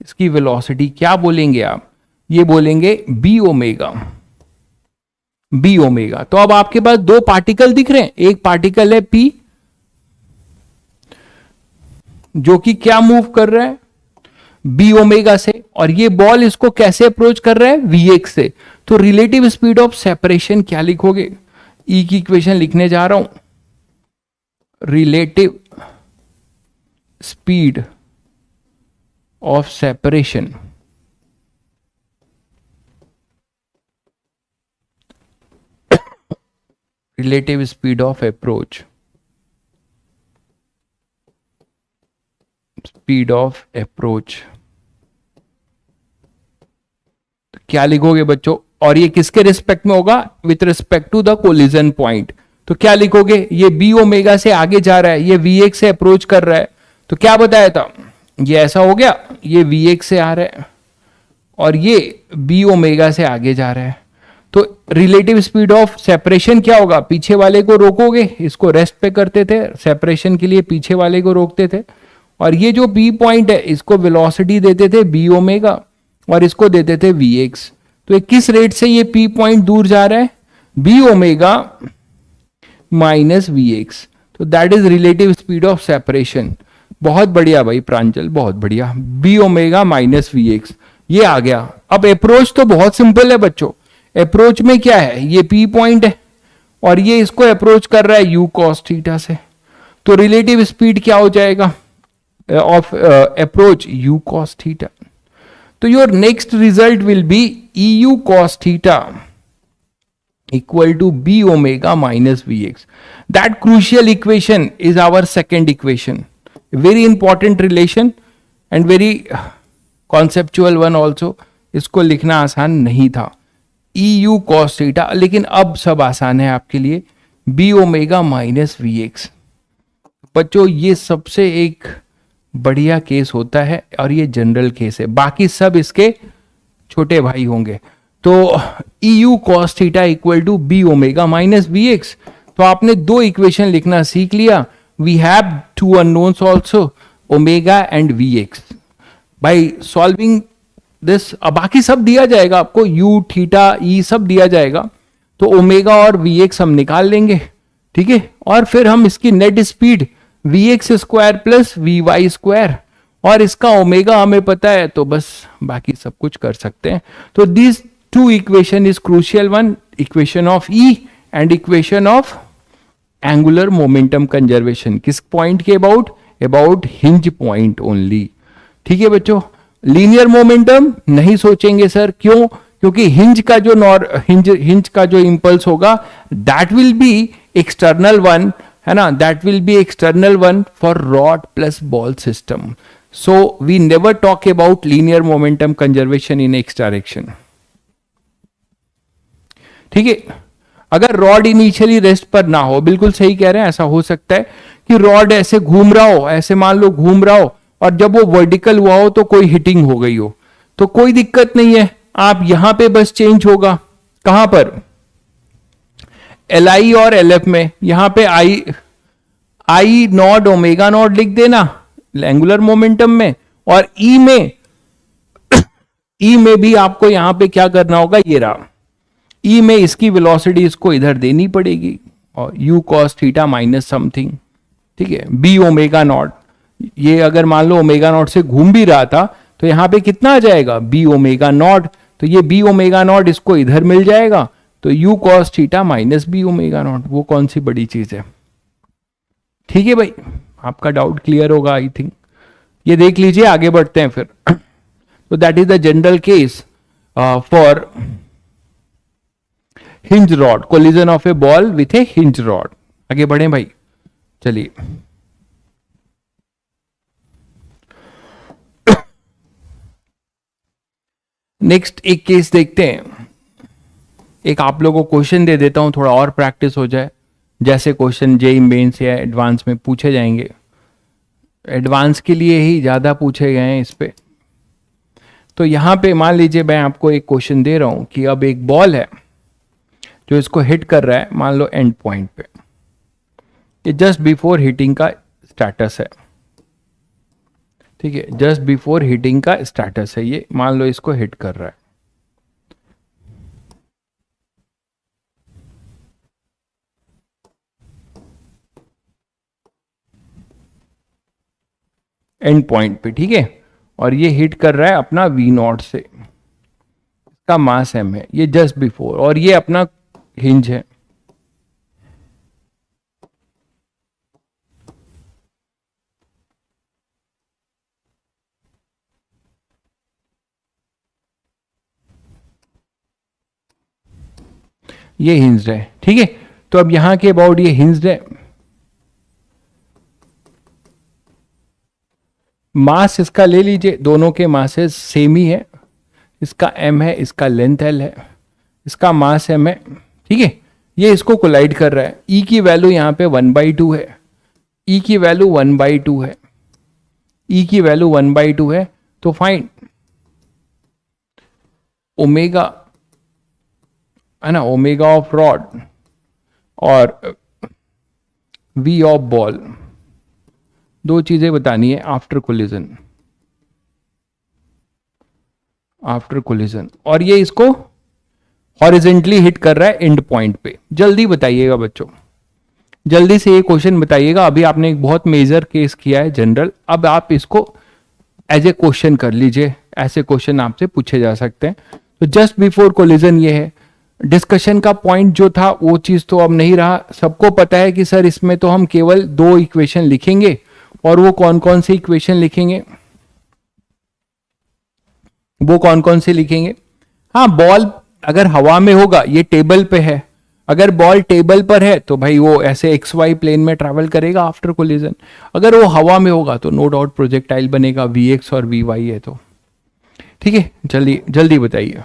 इसकी वेलोसिटी क्या बोलेंगे आप, ये बोलेंगे b ओमेगा, b ओमेगा। तो अब आपके पास दो पार्टिकल दिख रहे हैं, एक पार्टिकल है p जो कि क्या मूव कर रहा है b ओमेगा से, और ये बॉल इसको कैसे अप्रोच कर रहा है vx से। तो रिलेटिव स्पीड ऑफ सेपरेशन क्या लिखोगे, e की इक्वेशन लिखने जा रहा हूं, relative speed of separation relative speed of approach, speed of approach, तो क्या लिखोगे बच्चों, और ये किसके रिस्पेक्ट में होगा, with respect to the collision point. तो क्या लिखोगे, ये b ओमेगा से आगे जा रहा है, ये vx से अप्रोच कर रहा है, तो क्या बताया था, ये ऐसा हो गया, ये vx से आ रहा है और ये b ओमेगा से आगे जा रहा है। तो रिलेटिव स्पीड ऑफ सेपरेशन क्या होगा, पीछे वाले को रोकोगे, इसको रेस्ट पे करते थे, सेपरेशन के लिए पीछे वाले को रोकते थे, और ये जो b पॉइंट है इसको वेलोसिटी देते थे b ओमेगा और इसको देते थे vx। तो किस रेट से ये p पॉइंट दूर जा रहा है, b ओमेगा माइनस vx। तो that is relative speed of separation. बहुत बढ़िया भाई प्रांजल, बहुत बढ़िया, b ओमेगा माइनस vx, ये आ गया। अब अप्रोच तो बहुत सिंपल है बच्चों, अप्रोच में क्या है, ये p पॉइंट है और ये इसको अप्रोच कर रहा है u cos थीटा से। तो रिलेटिव स्पीड क्या हो जाएगा of approach, u cos theta. तो your next result will be eu cos theta equal to b omega minus vx. That crucial equation is our second equation. Very important relation and very conceptual one also. इसको लिखना आसान नहीं था, eu cos theta, लेकिन अब सब आसान है आपके लिए, b ओमेगा माइनस vx। बच्चों ये सबसे एक बढ़िया केस होता है और ये जनरल केस है, बाकी सब इसके छोटे भाई होंगे। तो eu cos theta equal to b omega minus vx। तो आपने दो इक्वेशन लिखना सीख लिया, we have two unknowns also, omega and vx। By solving this, अब बाकी सब दिया जाएगा आपको, u थीटा e सब दिया जाएगा, तो ओमेगा और vx हम निकाल लेंगे, ठीक है, और फिर हम इसकी net speed vx square plus vy square, और इसका ओमेगा हमें पता है तो बस बाकी सब कुछ कर सकते हैं। तो this two equation is crucial one, equation of E and equation of angular momentum conservation. किस पॉइंट के about, about hinge point only, ठीक है बच्चों। लीनियर मोमेंटम नहीं सोचेंगे सर, क्यों, क्योंकि हिंज का जो हिंज का जो इंपल्स होगा that will be external one, है ना, that will be external one for rod plus ball system. So we never talk about linear momentum conservation in x direction, ठीक है। अगर रॉड इनिशियली रेस्ट पर ना हो, बिल्कुल सही कह रहे हैं, ऐसा हो सकता है कि रॉड ऐसे घूम रहा हो, ऐसे मान लो घूम रहा हो, और जब वो वर्टिकल हुआ हो तो कोई हिटिंग हो गई हो, तो कोई दिक्कत नहीं है, आप यहां पे बस चेंज होगा, कहां पर, Li और Lf में, यहां पे I नॉट ओमेगा नॉट लिख देना एंगुलर मोमेंटम में, और E में भी आपको यहां पे क्या करना होगा, ये रहा E में इसकी वेलोसिटी इसको इधर देनी पड़ेगी, और u cos theta minus something, ठीक है, बी ओमेगा नॉट, ये अगर मान लो ओमेगा नॉट से घूम भी रहा था तो यहां पे कितना आ जाएगा, बी ओमेगा नॉट, तो ये बी ओमेगा नॉट इसको इधर मिल जाएगा, तो u cos theta minus b omega not, वो कौन सी बड़ी चीज है। ठीक है भाई, आपका डाउट क्लियर होगा आई थिंक, ये देख लीजिए, आगे बढ़ते हैं फिर। तो that is the general case for hinge rod, collision of A ball with A hinge rod. आगे बढ़े भाई, चलिए। नेक्स्ट एक केस देखते हैं, एक आप लोगों को क्वेश्चन दे देता हूं, थोड़ा और प्रैक्टिस हो जाए, जैसे क्वेश्चन जेईई मेंस या एडवांस में पूछे जाएंगे, एडवांस के लिए ही ज्यादा पूछे गए हैं इस पे। तो यहां पे मान लीजिए मैं आपको एक क्वेश्चन दे रहा हूं कि अब एक बॉल है जो इसको हिट कर रहा है, मान लो एंड पॉइंट पे, ये जस्ट बिफोर हिटिंग का स्टेटस है, ठीक है, जस्ट बिफोर हिटिंग का स्टेटस है, ये मान लो इसको हिट कर रहा है। एंड पॉइंट पे, ठीक है, और ये हिट कर रहा है अपना वी नॉट से, इसका मास एम है, ये जस्ट बिफोर, और ये अपना हिंज है। ये हिंज्ड है, ठीक है, तो अब यहां के अबाउट ये हिंज्ड है, मास इसका ले लीजिए, दोनों के मासेस सेम ही है, इसका m है, इसका लेंथ l है, इसका मास m है, ठीक है, ये इसको कोलाइड कर रहा है, e की वैल्यू यहां पे 1/2 है, e की वैल्यू 1/2 है, e की वैल्यू 1/2 है, तो फाइंड ओमेगा, है ना, ओमेगा ऑफ रॉड और v ऑफ बॉल, दो चीजें बतानी है आफ्टर कोलिजन, आफ्टर कोलिजन, और ये इसको हॉरिजेंटली हिट कर रहा है एंड पॉइंट पे। जल्दी बताइएगा बच्चों, जल्दी से ये क्वेश्चन बताइएगा, अभी आपने एक बहुत मेजर केस किया है जनरल, अब आप इसको एज ए क्वेश्चन कर लीजिए, ऐसे क्वेश्चन आपसे पूछे जा सकते हैं। तो जस्ट बिफोर कोलिजन ये है, डिस्कशन का पॉइंट जो था वो चीज तो अब नहीं रहा, सबको पता है कि सर इसमें तो हम केवल दो इक्वेशन लिखेंगे, और वो कौन कौन से इक्वेशन लिखेंगे, वो कौन कौन से लिखेंगे। हाँ, बॉल अगर हवा में होगा, ये टेबल पे है, अगर बॉल टेबल पर है तो भाई वो ऐसे एक्स वाई प्लेन में ट्रैवल करेगा आफ्टर कोलिजन, अगर वो हवा में होगा तो नो डाउट प्रोजेक्टाइल बनेगा, वी एक्स और वी वाई है तो, ठीक है, जल्दी जल्दी बताइए।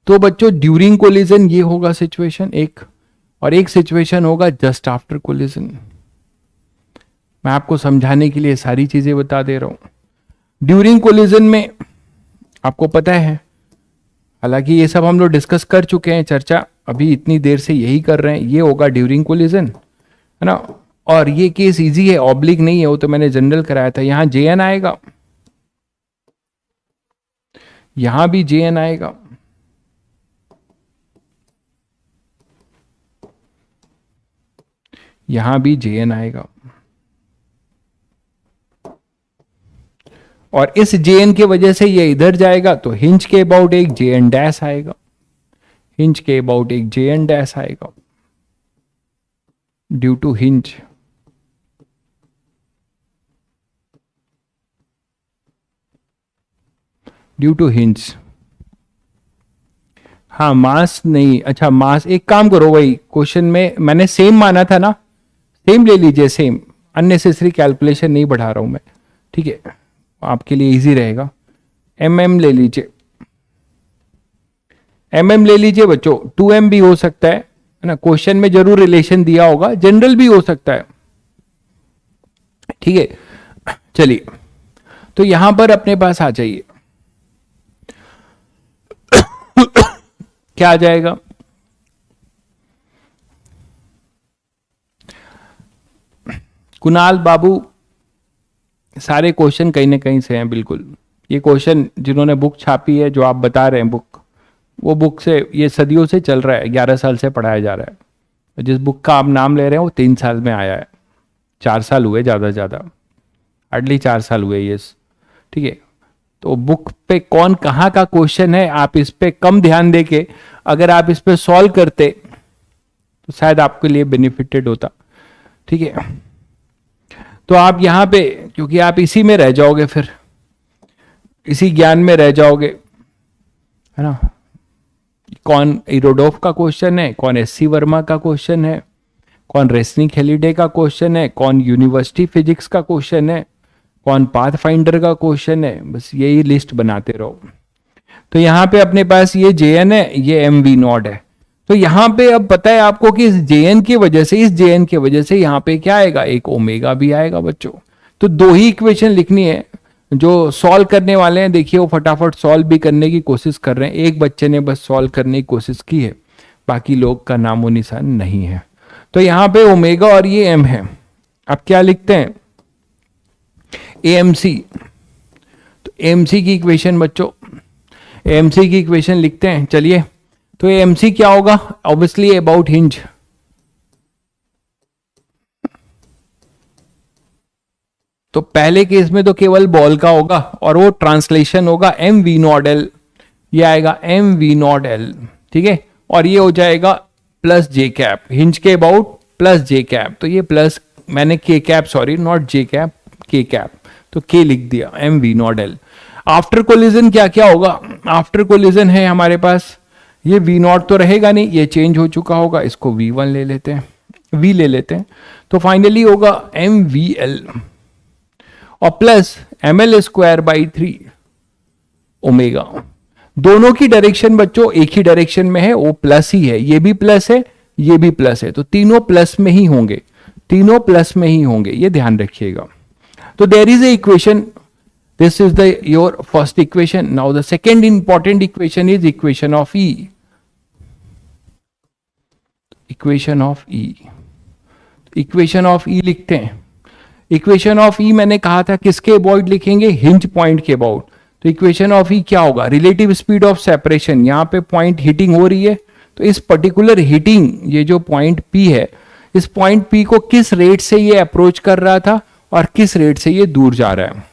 तो बच्चों ड्यूरिंग कोलिजन ये होगा सिचुएशन एक, और एक सिचुएशन होगा जस्ट आफ्टर कोलिजन। मैं आपको समझाने के लिए सारी चीजें बता दे रहा हूं। ड्यूरिंग कोलिजन में आपको पता है, हालांकि ये सब हम लोग डिस्कस कर चुके हैं, चर्चा अभी इतनी देर से यही कर रहे हैं, ये होगा ड्यूरिंग कोलिजन, है ना, और ये केस इजी है, ऑब्लिक नहीं है, वो तो मैंने जनरल कराया था। यहां JN आएगा, यहां भी JN आएगा, यहां भी JN आएगा, और इस JN की वजह से ये इधर जाएगा तो हिंज के अबाउट एक JN डैश आएगा, हिंज के अबाउट एक JN डैश आएगा due to hinge. Due to hinge, हाँ मास नहीं, अच्छा मास, एक काम करो, वही क्वेश्चन में मैंने सेम माना था ना, सेम ले लीजिए, सेम, अननेसेसरी कैलकुलेशन नहीं बढ़ा रहा हूं मैं, ठीक है, आपके लिए इजी रहेगा। mm ले लीजिए, mm ले लीजिए बच्चों, 2m भी हो सकता है ना, क्वेश्चन में जरूर रिलेशन दिया होगा, जनरल भी हो सकता है, ठीक है। चलिए, तो यहां पर अपने पास आ जाइए, क्या आ जाएगा, कुणाल बाबू, सारे क्वेश्चन कहीं ना कहीं से हैं, बिल्कुल ये क्वेश्चन जिन्होंने बुक छापी है, जो आप बता रहे हैं बुक, वो बुक से ये सदियों से चल रहा है, 11 साल से पढ़ाया जा रहा है, जिस बुक का आप नाम ले रहे हैं वो 3 साल में आया है, 4 साल हुए ज़्यादा से ज़्यादा, हार्डली 4 साल हुए ये, ठीक है। तो बुक पे कौन कहाँ का क्वेश्चन है, आप इस पे कम ध्यान देके अगर आप इस पे सॉल्व करते तो शायद आपके लिए बेनिफिटेड होता, ठीक है। तो आप यहाँ पे, क्योंकि आप इसी में रह जाओगे, फिर इसी ज्ञान में रह जाओगे, है ना। कौन इरोडोफ का क्वेश्चन है, कौन एससी वर्मा का क्वेश्चन है, कौन रेसनिक हेलिडे का क्वेश्चन है, कौन यूनिवर्सिटी फिजिक्स का क्वेश्चन है, कौन पाथ फाइंडर का क्वेश्चन है, बस यही लिस्ट बनाते रहो। तो यहाँ पे अपने पास ये JN है, ये MV नॉट है। तो यहाँ पे अब पता है आपको कि इस JN की वजह से, इस JN की वजह से यहाँ पे क्या आएगा, एक ओमेगा भी आएगा बच्चों। तो 2 ही इक्वेशन लिखनी है, जो सॉल्व करने वाले हैं देखिए वो फटाफट सॉल्व भी करने की कोशिश कर रहे हैं। एक बच्चे ने बस सॉल्व करने की कोशिश की है, बाकी लोग का नामो निशान नहीं है। तो यहाँ पे ओमेगा और ये M है। अब क्या लिखते हैं, AMC। तो AMC की इक्वेशन बच्चों, AMC की इक्वेशन लिखते हैं, चलिए। तो AMC क्या होगा, ऑब्वियसली अबाउट हिंज। तो पहले केस में तो केवल बॉल का होगा और वो ट्रांसलेशन होगा MV नॉट L, ये आएगा MV नॉट L, ठीक है। और ये हो जाएगा प्लस J कैप, हिंज के अबाउट प्लस J कैप। तो ये प्लस, मैंने K cap, sorry not J cap, K cap, तो K लिख दिया, MV not L। After collision क्या क्या होगा, आफ्टर कोलिजन है हमारे पास, ये V नॉट तो रहेगा नहीं, ये चेंज हो चुका होगा, इसको V1 ले लेते हैं, V ले लेते हैं। तो फाइनली होगा MVL और plus ML square by 3 omega. दोनों की डायरेक्शन बच्चों एक ही डायरेक्शन में है, वो प्लस ही है, ये भी प्लस है, ये भी प्लस है, तो तीनों प्लस में ही होंगे, तीनों प्लस में ही होंगे, ये ध्यान रखिएगा। तो there is a equation, this is the your first equation. Now the second important equation is equation of E, equation of E, equation of E लिखते हैं। इक्वेशन ऑफ E मैंने कहा था किसके अबाउट लिखेंगे, हिंज पॉइंट के about. तो equation of E क्या होगा, रिलेटिव स्पीड ऑफ सेपरेशन, यहाँ पे पॉइंट हिटिंग हो रही है, तो इस पर्टिकुलर हिटिंग, ये जो पॉइंट P है, इस पॉइंट P को किस रेट से ये अप्रोच कर रहा था और किस रेट से ये दूर जा रहा है।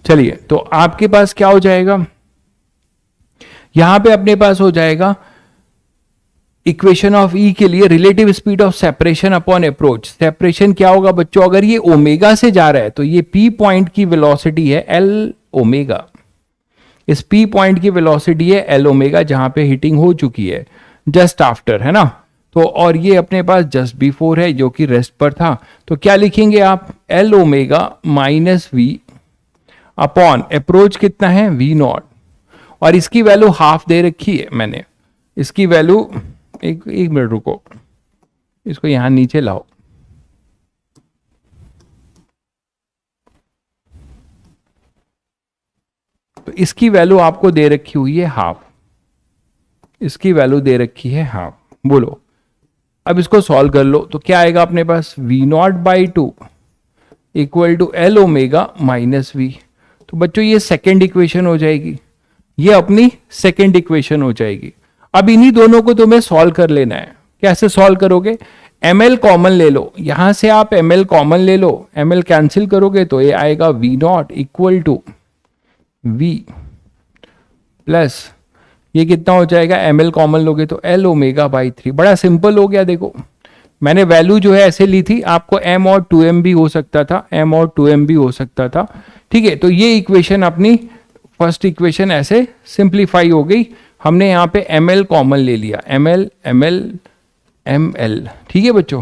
चलिए, तो आपके पास क्या हो जाएगा, यहां पे अपने पास हो जाएगा इक्वेशन ऑफ E के लिए relative speed of separation upon approach. Separation क्या होगा बच्चों, अगर ये ओमेगा से जा रहा है तो ये P पॉइंट की वेलोसिटी है L ओमेगा, इस P पॉइंट की वेलोसिटी है L ओमेगा, जहां पे हिटिंग हो चुकी है जस्ट आफ्टर, है ना। तो और ये अपने पास जस्ट बिफोर है जो कि रेस्ट पर था। तो क्या लिखेंगे आप, L omega minus V upon approach कितना है V नॉट, और इसकी वैल्यू हाफ दे रखी है मैंने, इसकी वैल्यू, एक मिनट रुको, इसको यहां नीचे लाओ। तो इसकी वैल्यू आपको दे रखी हुई है हाफ, इसकी वैल्यू दे रखी है हाफ, बोलो। अब इसको सॉल्व कर लो, तो क्या आएगा अपने पास, V not by 2 equal to L omega minus V। तो बच्चों ये सेकेंड इक्वेशन हो जाएगी, ये अपनी सेकेंड इक्वेशन हो जाएगी। अब इन्हीं दोनों को तुम्हें सॉल्व कर लेना है। कैसे सॉल्व करोगे, ML कॉमन ले लो, यहां से आप ML कॉमन ले लो, ML कैंसिल करोगे तो ये आएगा V not equal to V plus ये कितना हो जाएगा, ML कॉमन लोगे तो L ओमेगा बाई 3। बड़ा सिंपल हो गया, देखो मैंने वैल्यू जो है ऐसे ली थी, आपको M और 2M भी हो सकता था, M और 2M भी हो सकता था, ठीक है। तो ये इक्वेशन अपनी फर्स्ट इक्वेशन ऐसे सिंप्लीफाई हो गई, हमने यहाँ पे ML कॉमन ले लिया, ML ML ML, ठीक है बच्चों।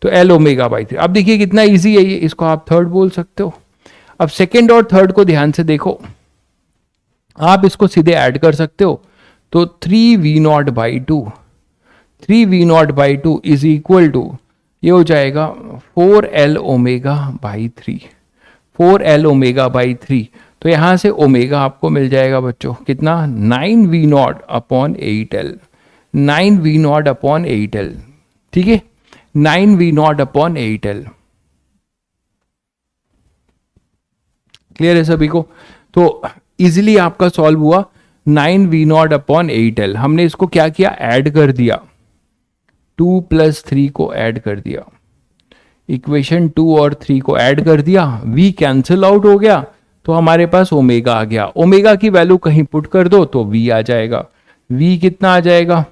तो L ओमेगा बाई 3। अब देखिए कितना इजी है ये, इसको आप थर्ड बोल सकते हो। अब सेकेंड और थर्ड को ध्यान से देखो, आप इसको सीधे ऐड कर सकते हो। तो 3V not by 2, 3V not by 2 is equal to, ये हो जाएगा 4L omega by 3, 4L omega by 3। तो यहां से ओमेगा आपको मिल जाएगा बच्चों कितना, 9V not upon 8L, 9V not upon 8L, ठीक है, 9V not upon 8L। Clear है सभी को? तो इजिली आपका सॉल्व हुआ 9v0/8l। हमने इसको क्या किया, ऐड कर दिया, 2 + 3 को ऐड कर दिया, इक्वेशन 2 और 3 को ऐड कर दिया, v कैंसिल आउट हो गया तो हमारे पास ओमेगा आ गया। ओमेगा की वैल्यू कहीं पुट कर दो तो v आ जाएगा। v कितना आ जाएगा,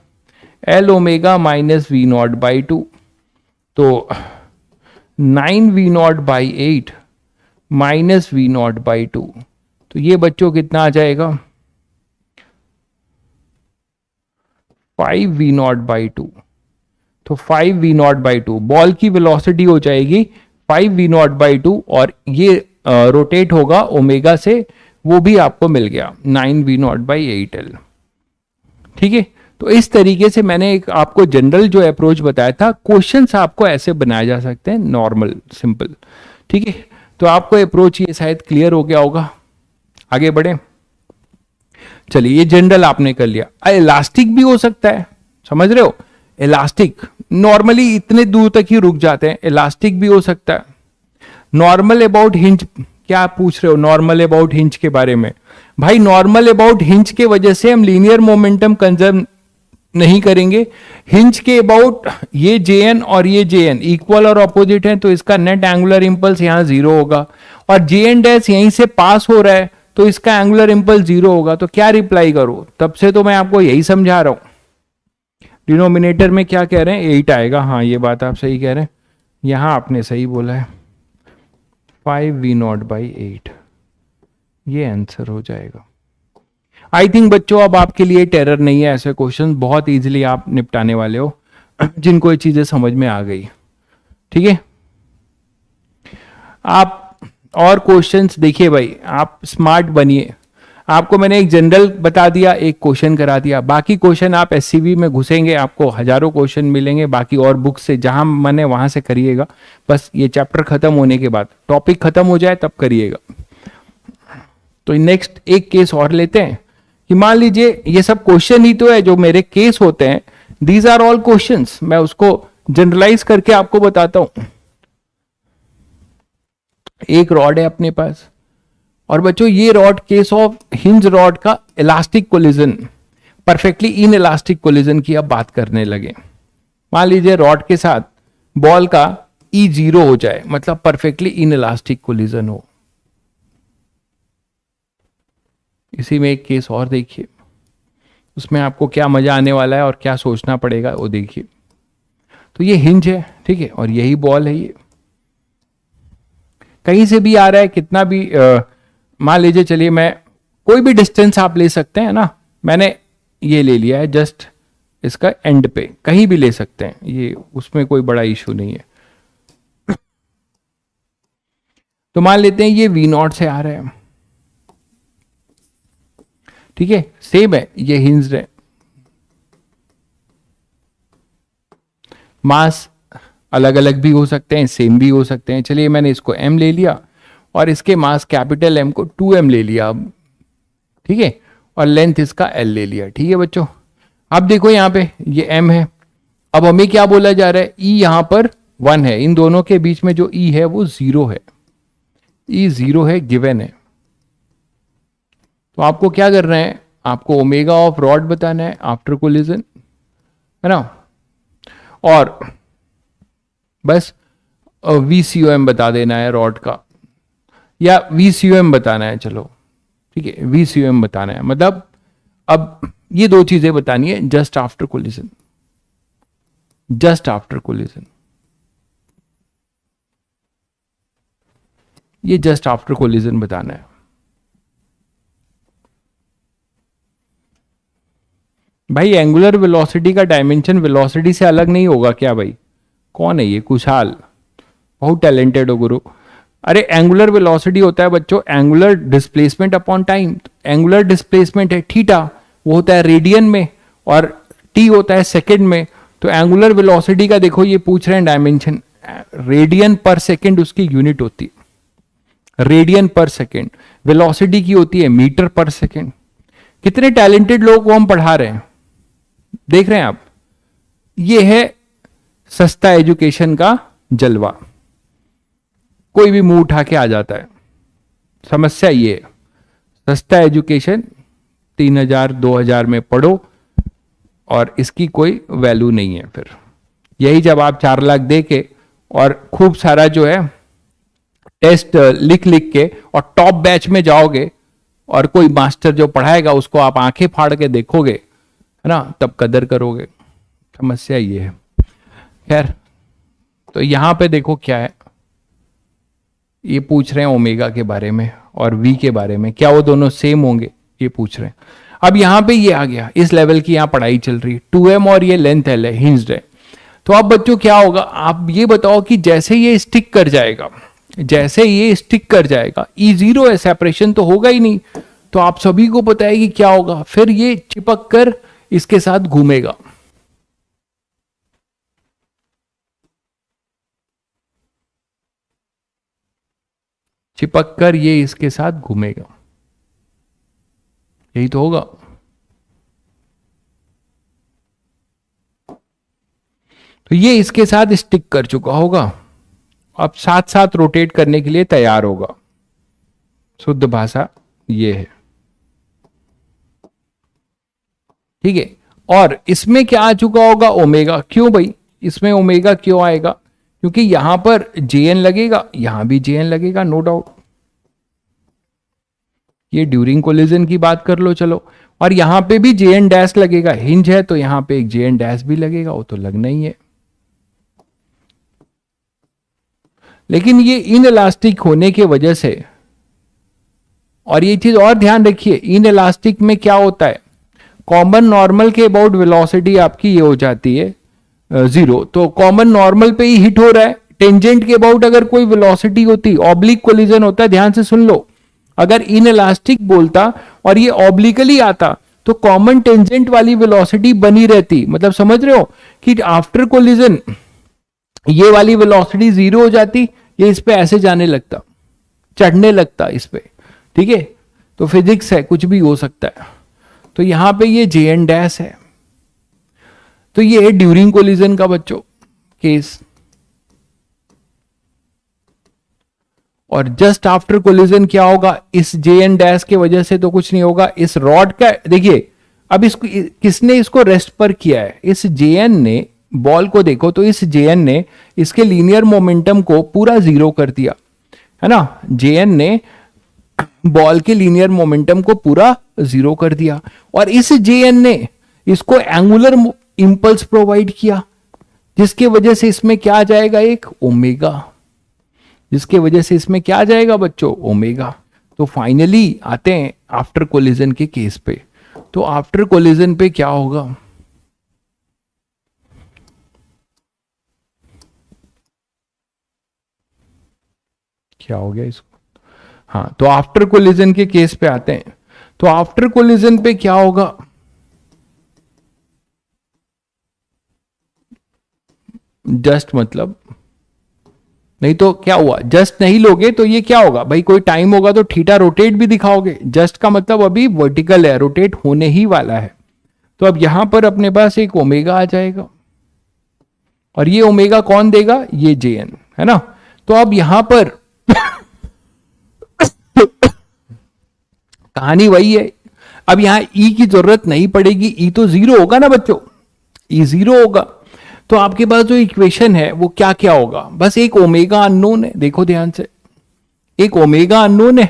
l ओमेगा माइनस v0/2, तो 9v0/8 माइनस v0/2, तो ये बच्चों कितना आ जाएगा, 5v0/2। तो 5v0/2 बॉल की वेलोसिटी हो जाएगी 5v0/2 और ये रोटेट होगा ओमेगा से, वो भी आपको मिल गया 9v0/8l। ठीक है, तो इस तरीके से मैंने एक आपको जनरल जो अप्रोच बताया था, क्वेश्चंस आपको ऐसे बनाए जा सकते हैं, नॉर्मल सिंपल। ठीक है, तो आपको अप्रोच ये शायद क्लियर हो गया होगा। आगे बढ़े, चलिए ये जनरल आपने कर लिया। इलास्टिक भी हो सकता है, समझ रहे हो, इलास्टिक नॉर्मली इतने दूर तक ही रुक जाते हैं, इलास्टिक भी हो सकता है। नॉर्मल अबाउट हिंज, क्या पूछ रहे हो नॉर्मल अबाउट हिंज के बारे में? भाई नॉर्मल अबाउट हिंज के वजह से हम लीनियर मोमेंटम कंजर्व नहीं करेंगे। हिंज के अबाउट ये Jn और ये Jn इक्वल और अपोजिट है, तो इसका नेट एंगुलर इंपल्स यहां 0 होगा, और Jn डैश यहीं से पास हो रहा है तो इसका एंगुलर इंपल्स 0 होगा। तो क्या रिप्लाई करो, तब से तो मैं आपको यही समझा रहा हूं। डिनोमिनेटर में क्या कह रहे हैं, 8 आएगा। हाँ ये बात आप सही कह रहे हैं, यहां आपने सही बोला है, 5v0/8 ये आंसर हो जाएगा। आई थिंक बच्चों अब आपके लिए टेरर नहीं है, ऐसे क्वेश्चन बहुत इजीली आप निपटाने वाले हो जिनको ये चीजें समझ में आ गई। ठीक है, आप और क्वेश्चंस देखिए भाई, आप स्मार्ट बनिए। आपको मैंने एक जनरल बता दिया, एक क्वेश्चन करा दिया, बाकी क्वेश्चन आप एससीवी में घुसेंगे आपको हजारों क्वेश्चन मिलेंगे, बाकी और बुक से जहां मन है वहां से करिएगा। बस ये चैप्टर खत्म होने के बाद, टॉपिक खत्म हो जाए तब करिएगा। तो नेक्स्ट एक केस और लेते हैं कि मान लीजिए ये सब क्वेश्चन ही तो है जो मेरे केस होते हैं, दीज आर ऑल क्वेश्चंस, मैं उसको जनरलाइज करके आपको बताता हूं। एक रॉड है अपने पास, और बच्चों ये rod case of hinge rod का elastic collision, perfectly inelastic collision की अब बात करने लगे। मान लीजिए रॉड के साथ बॉल का ई 0 हो जाए, मतलब परफेक्टली इन इलास्टिक कोलिजन हो। इसी में एक केस और देखिए, उसमें आपको क्या मजा आने वाला है और क्या सोचना पड़ेगा वो देखिए। तो ये हिंज है, ठीक है, और यही बॉल है, ये कहीं से भी आ रहा है, कितना भी मान लीजिए, चलिए मैं कोई भी डिस्टेंस आप ले सकते हैं ना, मैंने ये ले लिया है जस्ट इसका एंड पे, कहीं भी ले सकते हैं, ये उसमें कोई बड़ा इशू नहीं है। तो मान लेते हैं ये V0 से आ रहा है, ठीक है, सेम है, ये हिंज्ड है, मास अलग अलग भी हो सकते हैं, सेम भी हो सकते हैं। चलिए मैंने इसको m ले लिया और इसके मास कैपिटल M को 2m ले लिया अब, ठीक है, और लेंथ इसका l ले लिया। ठीक है बच्चों, अब देखो यहाँ पे ये m है, अब हमें क्या बोला जा रहा है, e यहां पर 1 है, इन दोनों के बीच में जो e है वो 0 है, e 0 है, गिवन है। तो आपको क्या करना है, आपको ओमेगा ऑफ रॉड बताना है आफ्टर कोलिजन, है ना, और बस VCOM बता देना है रॉड का, या VCOM बताना है, चलो ठीक है, VCOM बताना है, मतलब अब ये दो चीजें बतानी है just after collision, just after collision, ये जस्ट आफ्टर कोलिजन बताना है। भाई एंगुलर वेलोसिटी का डायमेंशन वेलोसिटी से अलग नहीं होगा क्या भाई? कौन है ये? कुशाल, बहुत टैलेंटेड हो गुरु। अरे एंगुलर वेलोसिटी होता है बच्चों angular displacement upon time. Angular displacement है थीटा, वो होता है रेडियन में, और टी होता है सेकंड में। तो एंगुलर वेलोसिटी का देखो ये पूछ रहे हैं डायमेंशन, रेडियन पर सेकंड उसकी यूनिट होती है, रेडियन पर सेकंड। वेलोसिटी की होती है मीटर पर सेकंड। कितने टैलेंटेड लोगों को हम पढ़ा रहे हैं, देख रहे हैं आप। ये है सस्ता एजुकेशन का जलवा, कोई भी मुंह उठा के आ जाता है। समस्या ये है, सस्ता एजुकेशन 3,000 2,000 में पढ़ो और इसकी कोई वैल्यू नहीं है। फिर यही जब आप 4 लाख दे के और खूब सारा जो है टेस्ट लिख लिख के और टॉप बैच में जाओगे और कोई मास्टर जो पढ़ाएगा उसको आप आंखें फाड़ के देखोगे, है ना, तब कदर करोगे। समस्या ये है। खैर, तो यहां पे देखो क्या है, ये पूछ रहे हैं ओमेगा के बारे में और वी के बारे में, क्या वो दोनों सेम होंगे, ये पूछ रहे हैं। अब यहां पे ये आ गया, इस लेवल की यहां पढ़ाई चल रही है, 2m और ये लेंथ एल है, हिंज्ड है। तो अब बच्चों क्या होगा, आप ये बताओ कि जैसे ये स्टिक कर जाएगा, जैसे ये स्टिक कर जाएगा, E0 है, सेपरेशन तो होगा ही नहीं, तो आप सभी को पता है कि क्या होगा, फिर ये चिपक कर इसके साथ घूमेगा। चिपक कर ये इसके साथ घूमेगा, यही तो होगा। तो ये इसके साथ स्टिक कर चुका होगा, अब साथ साथ रोटेट करने के लिए तैयार होगा। शुद्ध भाषा ये है, ठीक है। और इसमें क्या आ चुका होगा, ओमेगा। क्यों भाई, इसमें ओमेगा क्यों आएगा, क्योंकि यहां पर JN लगेगा, यहां भी JN लगेगा, नो डाउट। ये ड्यूरिंग कोलिजन की बात कर लो चलो, और यहां पे भी JN डैश लगेगा, हिंज है तो यहां पे एक JN डैश भी लगेगा, वो तो लगना ही है। लेकिन ये इनइलास्टिक होने की वजह से, और ये चीज और ध्यान रखिए, इनइलास्टिक में क्या होता है, कॉमन नॉर्मल के अबाउट वेलोसिटी आपकी ये हो जाती है 0, तो कॉमन नॉर्मल पे ही हिट हो रहा है। टेंजेंट के अबाउट अगर कोई वेलोसिटी होती, ऑब्लिक कोलिजन होता है, ध्यान से सुन लो, अगर इनइलास्टिक बोलता और ये ऑब्लिकली आता तो कॉमन टेंजेंट वाली वेलोसिटी बनी रहती। मतलब समझ रहे हो कि आफ्टर कोलिजन ये वाली वेलोसिटी 0 हो जाती, ये इस पे ऐसे जाने लगता, चढ़ने लगता इस पे, ठीक है। तो फिजिक्स है, कुछ भी हो सकता है। तो यहां पे ये JN डैश है, तो ये है ड्यूरिंग कोलिजन का बच्चों केस। और जस्ट आफ्टर कोलिजन क्या होगा, इस JN डैश के वजह से तो कुछ नहीं होगा। इस रॉड का देखिए, अब इसको किसने इसको रेस्ट पर किया है, इस JN ने, बॉल को देखो तो इस JN ने इसके लीनियर मोमेंटम को पूरा 0 कर दिया, है ना। JN ने बॉल के लीनियर मोमेंटम को पूरा 0 कर दिया, और इस JN ने इसको एंगुलर इंपल्स प्रोवाइड किया, जिसके वजह से इसमें क्या आ जाएगा, एक ओमेगा, जिसके वजह से इसमें क्या आ जाएगा बच्चों, ओमेगा। तो फाइनली आते हैं आफ्टर कोलिजन के केस पे। तो आफ्टर कोलिजन पे क्या होगा, क्या हो गया इसको, हाँ, तो आफ्टर कोलिजन के केस पे आते हैं। तो आफ्टर कोलिजन पे क्या होगा, जस्ट मतलब नहीं तो क्या हुआ, जस्ट नहीं लोगे तो ये क्या होगा भाई, कोई टाइम होगा तो थीटा रोटेट भी दिखाओगे, जस्ट का मतलब अभी वर्टिकल है, रोटेट होने ही वाला है। तो अब यहां पर अपने पास एक ओमेगा आ जाएगा, और ये ओमेगा कौन देगा, ये JN, है ना। तो अब यहां पर कहानी वही है, अब यहां E की जरूरत नहीं पड़ेगी, E तो 0 होगा ना बच्चों, E 0 होगा। तो आपके पास जो इक्वेशन है वो क्या क्या होगा, बस एक ओमेगा अननोन है, देखो ध्यान से, एक ओमेगा अननोन है।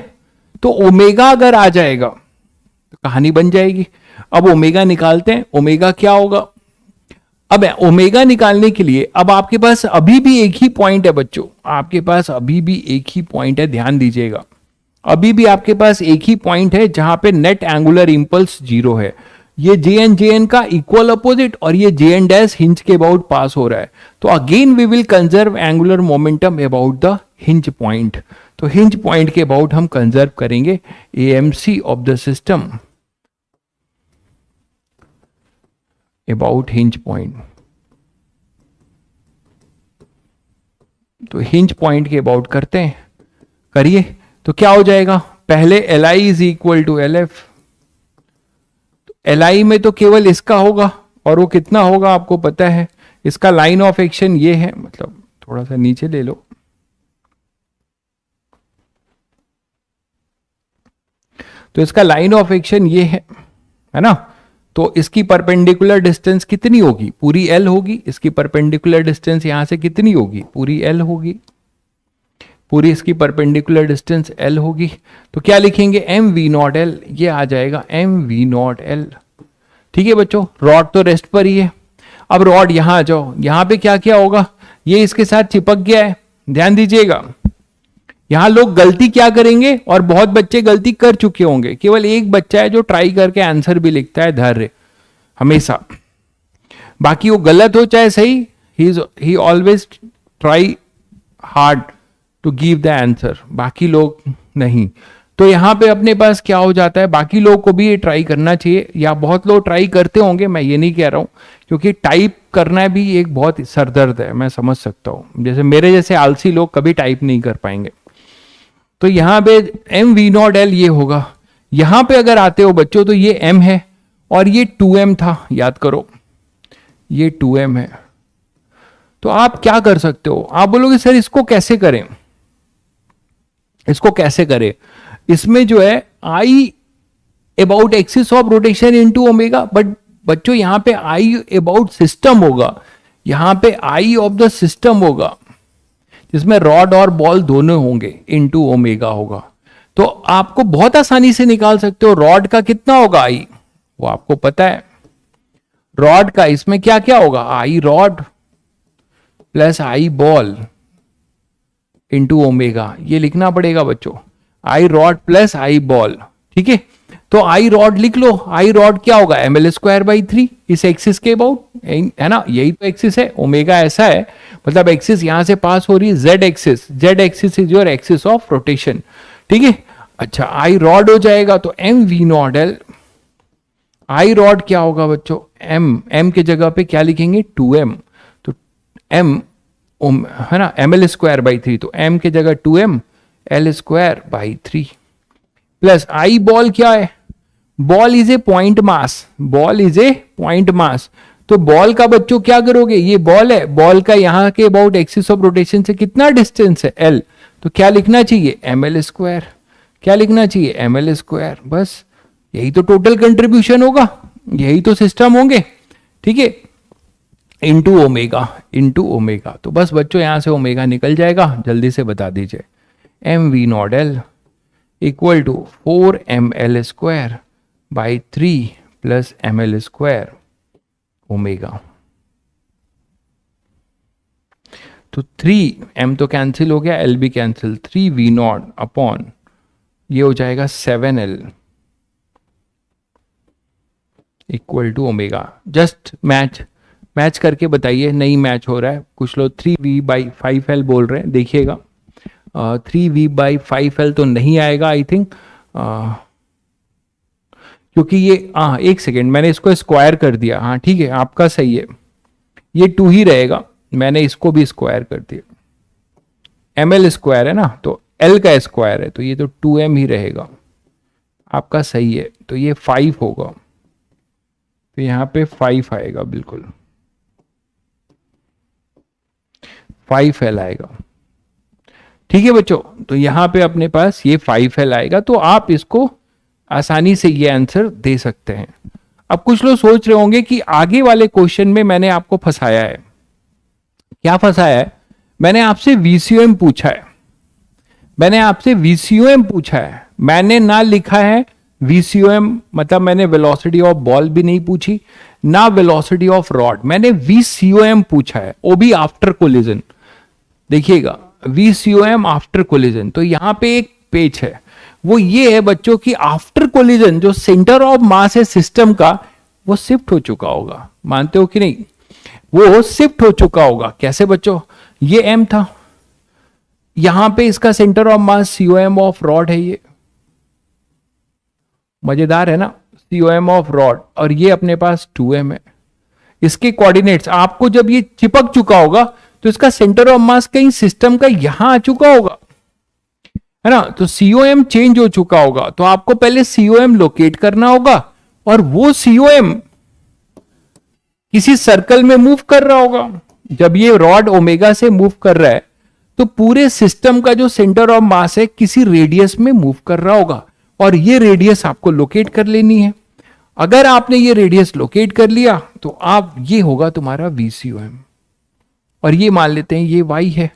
तो ओमेगा अगर आ जाएगा तो कहानी बन जाएगी। अब ओमेगा निकालते हैं, ओमेगा क्या होगा। अब ओमेगा निकालने के लिए अब आपके पास अभी भी एक ही पॉइंट है बच्चों, आपके पास अभी भी एक ही पॉइंट है, ध्यान दीजिएगा, अभी भी आपके पास एक ही पॉइंट है जहां पे नेट एंगुलर इंपल्स 0 है। ये JN का इक्वल अपोजिट, और ये JN डैश हिंज के अबाउट पास हो रहा है। तो again we will conserve angular momentum about the hinge point. तो हिंज पॉइंट के अबाउट हम कंजर्व करेंगे AMC of the system about hinge point. तो हिंज पॉइंट के अबाउट करते हैं, करिए। तो क्या हो जाएगा, पहले Li is equal to LF। Li में तो केवल इसका होगा, और वो कितना होगा आपको पता है, इसका लाइन ऑफ एक्शन ये है, मतलब थोड़ा सा नीचे ले लो, तो इसका लाइन ऑफ एक्शन ये है ना। तो इसकी परपेंडिकुलर डिस्टेंस कितनी होगी, पूरी एल होगी। इसकी परपेंडिकुलर डिस्टेंस यहां से कितनी होगी, पूरी एल होगी। पूरी इसकी परपेंडिकुलर डिस्टेंस एल होगी। तो क्या लिखेंगे, एम वी नॉट एल, ये आ जाएगा एम वी नॉट एल। ठीक है बच्चों, रॉड तो रेस्ट पर ही है। अब रॉड यहां आ जाओ, यहां पे क्या क्या होगा, ये इसके साथ चिपक गया है। ध्यान दीजिएगा, यहां लोग गलती क्या करेंगे, और बहुत बच्चे गलती कर चुके होंगे, केवल एक बच्चा है जो ट्राई करके आंसर भी लिखता है धैर्य हमेशा, बाकी वो गलत हो चाहे सही, ही always try hard to give the answer, बाकी लोग नहीं। तो यहां पे अपने पास क्या हो जाता है, बाकी लोगों को भी ये ट्राई करना चाहिए, या बहुत लोग ट्राई करते होंगे, मैं ये नहीं कह रहा हूं, क्योंकि टाइप करना भी एक बहुत सरदर्द है, मैं समझ सकता हूं। जैसे मेरे जैसे आलसी लोग कभी टाइप नहीं कर पाएंगे। तो यहां पे एम वी नॉट एल ये होगा। यहां पे अगर आते हो बच्चों तो ये एम है और ये 2m था, याद करो ये 2m है। तो आप क्या कर सकते हो, आप बोलोगे सर इसको कैसे करें, इसको कैसे करें। इसमें जो है आई about axis of rotation into omega, but बच्चों यहां पे आई अबाउट सिस्टम होगा, यहां पे आई ऑफ द सिस्टम होगा, जिसमें रॉड और बॉल दोनों होंगे, इनटू ओमेगा होगा। तो आपको बहुत आसानी से निकाल सकते हो रॉड का कितना होगा आई, वो आपको पता है। रॉड का इसमें क्या क्या होगा, I rod plus I ball into omega, ये लिखना पड़ेगा बच्चों, I rod plus I ball. ठीक है, तो आई रॉड लिख लो, आई रॉड क्या होगा ml²/3 इस एक्सिस के अबाउट, है ना, यही तो एक्सिस है, ओमेगा ऐसा है, मतलब एक्सिस यहां से पास हो रही है, z axis is your axis of rotation. ठीक है, अच्छा आई रॉड हो जाएगा, तो m v not l, I rod क्या होगा बच्चों, एम के जगह पे क्या लिखेंगे 2m, तो m है ना ml²/3, तो m के जगह 2m l²/3 plus I ball क्या है, ball is a point mass, ball is a point mass. तो बॉल का बच्चों क्या करोगे, ये बॉल है, बॉल का यहां के अबाउट एक्सिस ऑफ रोटेशन से कितना डिस्टेंस है l, तो क्या लिखना चाहिए ml², क्या लिखना चाहिए ml², बस यही तो टोटल कंट्रीब्यूशन होगा, यही तो सिस्टम होंगे। ठीक है, इंटू ओमेगा, तो बस बच्चों यहां से ओमेगा निकल जाएगा, जल्दी से बता दीजिए, m v not l equal to 4ml²/3 plus ml² omega. तो 3m तो कैंसिल हो गया, l भी कैंसिल, 3v0 अपॉन ये हो जाएगा 7l equal to omega. Just match करके बताइए, नहीं मैच हो रहा है, कुछ लोग 3v/5l बोल रहे हैं, देखिएगा 3v/5l तो नहीं आएगा आई थिंक, क्योंकि ये एक सेकेंड, मैंने इसको स्क्वायर कर दिया, हाँ ठीक है आपका सही है, ये 2 ही रहेगा, मैंने इसको भी स्क्वायर कर दिया, ml² है ना, तो l का स्क्वायर है, तो ये तो 2m ही रहेगा, आपका सही है, तो ये 5 होगा, तो यहां पे 5 आएगा, बिल्कुल 5l आएगा। ठीक है बच्चों, तो यहां पे अपने पास ये 5l आएगा, तो आप इसको आसानी से ये आंसर दे सकते हैं। अब कुछ लोग सोच रहे होंगे कि आगे वाले क्वेश्चन में मैंने आपको फंसाया है, क्या फंसाया है, मैंने आपसे VCOM पूछा है, मैंने आपसे VCOM पूछा है, मैंने ना लिखा है VCOM, मतलब मैंने वेलोसिटी ऑफ बॉल भी नहीं पूछी, ना वेलोसिटी ऑफ रॉड, मैंने VCOM पूछा है, वो भी आफ्टर कोलिजन। देखिएगा VCOM आफ्टर कोलिजन, तो यहां पे एक पेज है, वो ये है बच्चों की आफ्टर कोलिजन जो सेंटर ऑफ मास है सिस्टम का, वो शिफ्ट हो चुका होगा, मानते हो कि नहीं, वो शिफ्ट हो चुका होगा। कैसे बच्चों, ये m था, यहां पे इसका centre of mass COM of rod है, ये मजेदार है ना, COM ऑफ रॉड, और ये अपने पास 2m है। इसके कोऑर्डिनेट्स आपको जब ये चिपक चुका होगा तो इसका सेंटर ऑफ मास कहीं सिस्टम का यहां आ चुका होगा, है ना, तो COM चेंज हो चुका होगा, तो आपको पहले COM लोकेट करना होगा, और वो COM किसी सर्कल में मूव कर रहा होगा। जब ये रॉड ओमेगा से मूव कर रहा है तो पूरे सिस्टम का जो सेंटर ऑफ मास है किसी रेडियस में मूव कर रहा होगा, और ये रेडियस आपको लोकेट कर लेनी है। अगर आपने ये रेडियस लोकेट कर लिया तो आप, ये होगा तुम्हारा VCOM, और ये मान लेते हैं ये y है,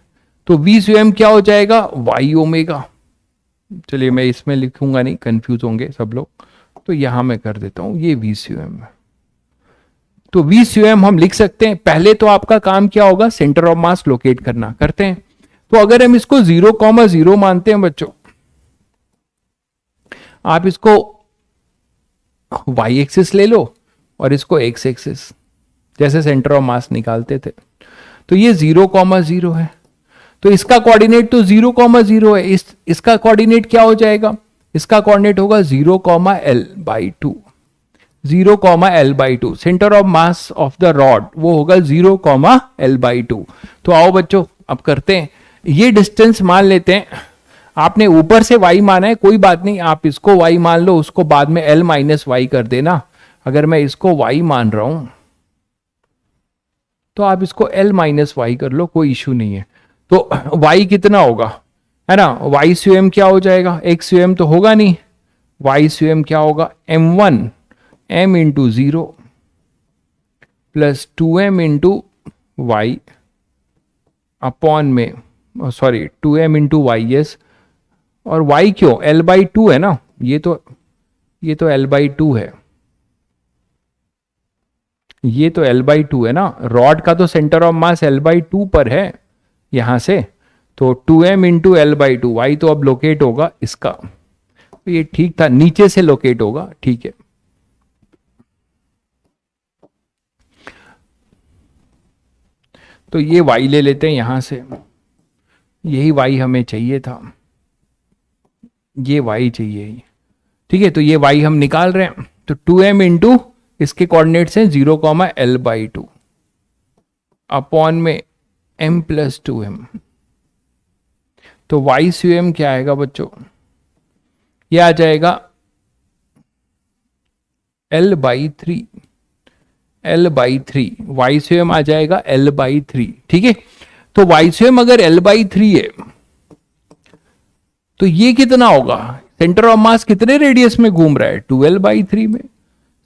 तो VCOM क्या हो जाएगा, y ओमेगा। चलिए मैं इसमें लिखूंगा नहीं, कंफ्यूज होंगे सब लोग, तो यहां मैं कर देता हूं ये VCOM है। तो VCOM हम लिख सकते हैं। पहले तो आपका काम क्या होगा, सेंटर ऑफ मास लोकेट करना, करते हैं। तो अगर हम इसको 0,0 मानते हैं बच्चों, आप इसको y एक्सिस ले लो और इसको x एक्सिस, जैसे सेंटर ऑफ मास निकालते थे। तो ये 0,0 है, तो इसका कोऑर्डिनेट तो 0,0 है। इसका कोऑर्डिनेट क्या हो जाएगा, इसका कोऑर्डिनेट होगा 0,L/2, 0,L/2। Centre of mass of the rod वो होगा 0,L/2। तो आओ बच्चों अब करते हैं, ये डिस्टेंस मान लेते हैं। आपने ऊपर से y माना है, कोई बात नहीं, आप इसको y मान लो, उसको बाद में L माइनस y कर देना। अगर मैं इसको y मान रहा हूं तो आप इसको L माइनस y कर लो, कोई इश्यू नहीं है। तो y कितना होगा, है ना, YCOM क्या हो जाएगा, XCOM तो होगा नहीं, YCOM क्या होगा, m1 m into 0 plus 2m into y upon में, sorry 2m into y, yes. और y क्यों, L/2 है ना, ये तो L/2 है, ये तो L/2 है ना। रॉड का तो सेंटर ऑफ मास L/2 पर है यहां से, तो 2m इंटू L/2, y तो अब लोकेट होगा इसका, तो ये ठीक था, नीचे से लोकेट होगा, ठीक है। तो ये y ले लेते हैं यहां से, यही y हमें चाहिए था, ये y चाहिए, ठीक है। तो ये y हम निकाल रहे हैं, तो 2m इंटू इसके कोऑर्डिनेट्स हैं 0,L/2 अपॉन में m प्लस 2m। तो YCOM क्या आएगा बच्चों, ये आ जाएगा L/3, L/3, YCOM आ जाएगा L/3, ठीक है। तो YCOM अगर L/3 है तो ये कितना होगा, सेंटर ऑफ मास कितने रेडियस में घूम रहा है, 2L/3 में।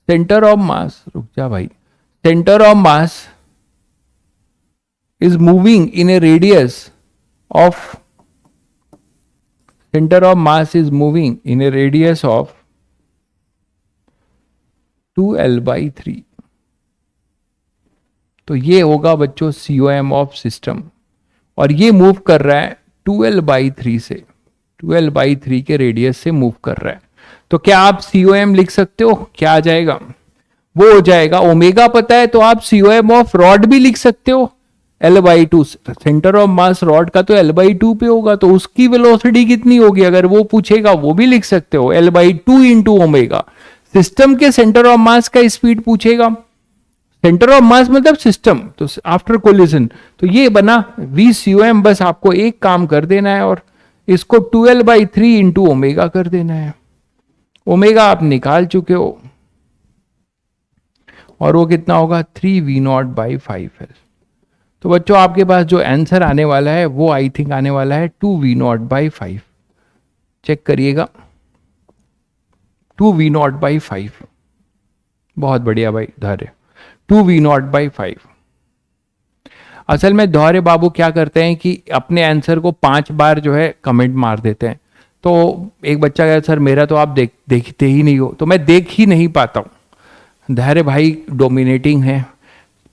सेंटर ऑफ मास, रुक जा भाई, centre of mass is moving in A radius of, centre of mass is moving in A radius of 2L/3। तो ये होगा बच्चों COM ऑफ सिस्टम, और ये मूव कर रहा है 2L/3 से, 2L/3 के रेडियस से मूव कर रहा है। तो क्या आप COM लिख सकते हो, क्या आ जाएगा, वो हो जाएगा ओमेगा पता है, तो आप COM ऑफ रॉड भी लिख सकते हो L/2। Centre of mass rod का तो L/2 पे होगा, तो उसकी वेलोसिटी कितनी होगी, अगर वो पूछेगा वो भी लिख सकते हो, L/2 इंटू ओमेगा। सिस्टम के सेंटर ऑफ मास का स्पीड पूछेगा, सेंटर ऑफ मास मतलब सिस्टम, तो आफ्टर कोलिजन, तो ये बना VCOM। बस आपको एक काम कर देना है और इसको 2L/3 इंटू ओमेगा कर देना है। ओमेगा आप निकाल चुके हो, और वो कितना होगा 3V0/5 है। तो बच्चों आपके पास जो आंसर आने वाला है वो आई थिंक आने वाला है 2V0/5। चेक करिएगा, 2V0/5, बहुत बढ़िया भाई धैर्य, 2V0/5। असल में धौर्य बाबू क्या करते हैं कि अपने आंसर को 5 बार जो है कमेंट मार देते हैं। तो एक बच्चा कहा सर मेरा तो आप देखते ही नहीं हो, तो मैं देख ही नहीं पाता हूँ। धैर्य भाई डोमिनेटिंग है,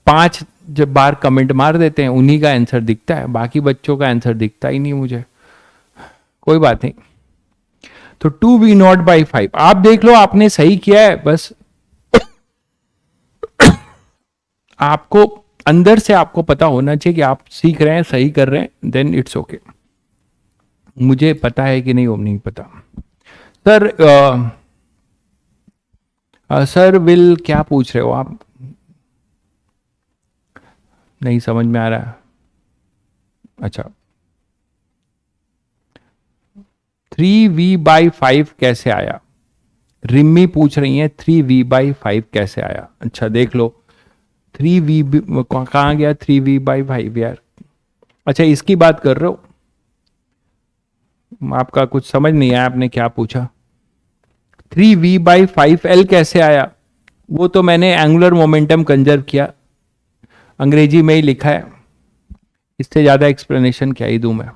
5 जब बार कमेंट मार देते हैं उन्हीं का आंसर दिखता है, बाकी बच्चों का आंसर दिखता ही नहीं मुझे। कोई बात नहीं, तो 2V0/5 आप देख लो, आपने सही किया है, बस आपको अंदर से आपको पता होना चाहिए कि आप सीख रहे हैं, सही कर रहे हैं, देन इट्स ओके। मुझे पता है कि नहीं, वो नहीं पता। सर विल क्या पूछ रहे हो आप, नहीं समझ में आ रहा। अच्छा 3V/5 कैसे आया, रिम्मी पूछ रही है 3V/5 कैसे आया। अच्छा देख लो 3V कहाँ गया 3V/5 यार। अच्छा इसकी बात कर रहे हो, आपका कुछ समझ नहीं आया, आपने क्या पूछा। 3v/5l कैसे आया, वो तो मैंने एंगुलर मोमेंटम कंजर्व किया, अंग्रेजी में ही लिखा है, इससे ज्यादा एक्सप्लेनेशन क्या ही दूं मैं।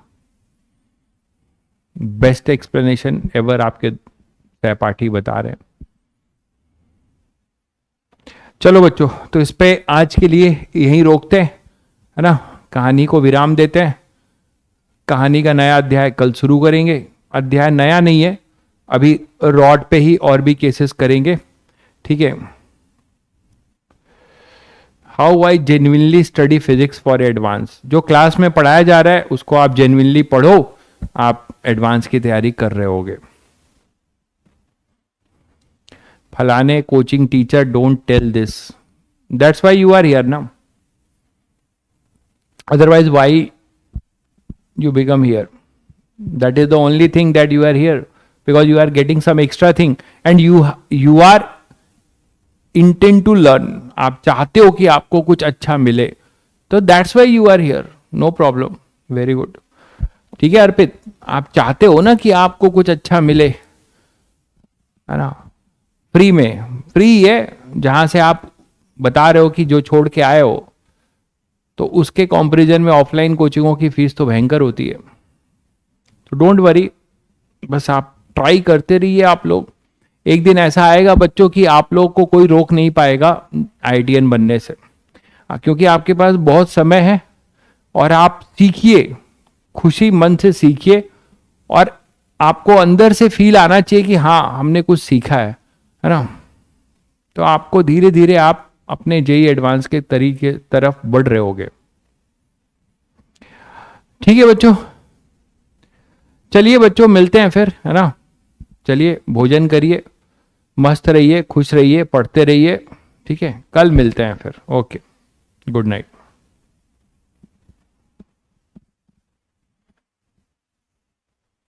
बेस्ट एक्सप्लेनेशन एवर आपके सहपाठी बता रहे हैं। चलो बच्चों, तो इस पे आज के लिए यहीं रोकते हैं, है ना, कहानी को विराम देते हैं। कहानी का नया अध्याय कल शुरू करेंगे। अध्याय नया नहीं है, अभी रॉड पे ही और भी केसेस करेंगे, ठीक है। How I genuinely study physics for advance, जो क्लास में पढ़ाया जा रहा है उसको आप जेन्युइनली पढ़ो, आप एडवांस की तैयारी कर रहे होगे। फलाने coaching teacher don't tell this, that's why you are here ना, otherwise why you become here? That is the only thing that you are here, because you are getting some extra thing and you are intent to learn, आप चाहते हो कि आपको कुछ अच्छा मिले, तो that's why you are here, no problem, very good, ठीक है अर्पित, आप चाहते हो ना कि आपको कुछ अच्छा मिले, है ना, फ्री में, फ्री है, जहां से आप बता रहे हो कि जो छोड़ के आए हो, तो उसके कंपैरिजन में ऑफलाइन कोचिंगों की फीस तो भयंकर होती है। तो डोंट वरी, बस आप ट्राई करते रहिए। आप लोग, एक दिन ऐसा आएगा बच्चों कि आप लोग को कोई रोक नहीं पाएगा आईटीएन बनने से, क्योंकि आपके पास बहुत समय है और आप सीखिए, खुशी मन से सीखिए, और आपको अंदर से फील आना चाहिए कि हाँ हमने कुछ सीखा है ना। तो आपको धीरे धीरे आप अपने जेई एडवांस के तरीके तरफ बढ़ रहे होगे। ठीक है बच्चों, चलिए बच्चों मिलते हैं फिर, है ना, चलिए भोजन करिए, मस्त रहिए, खुश रहिए, पढ़ते रहिए, ठीक है, कल मिलते हैं फिर। Okay, good night.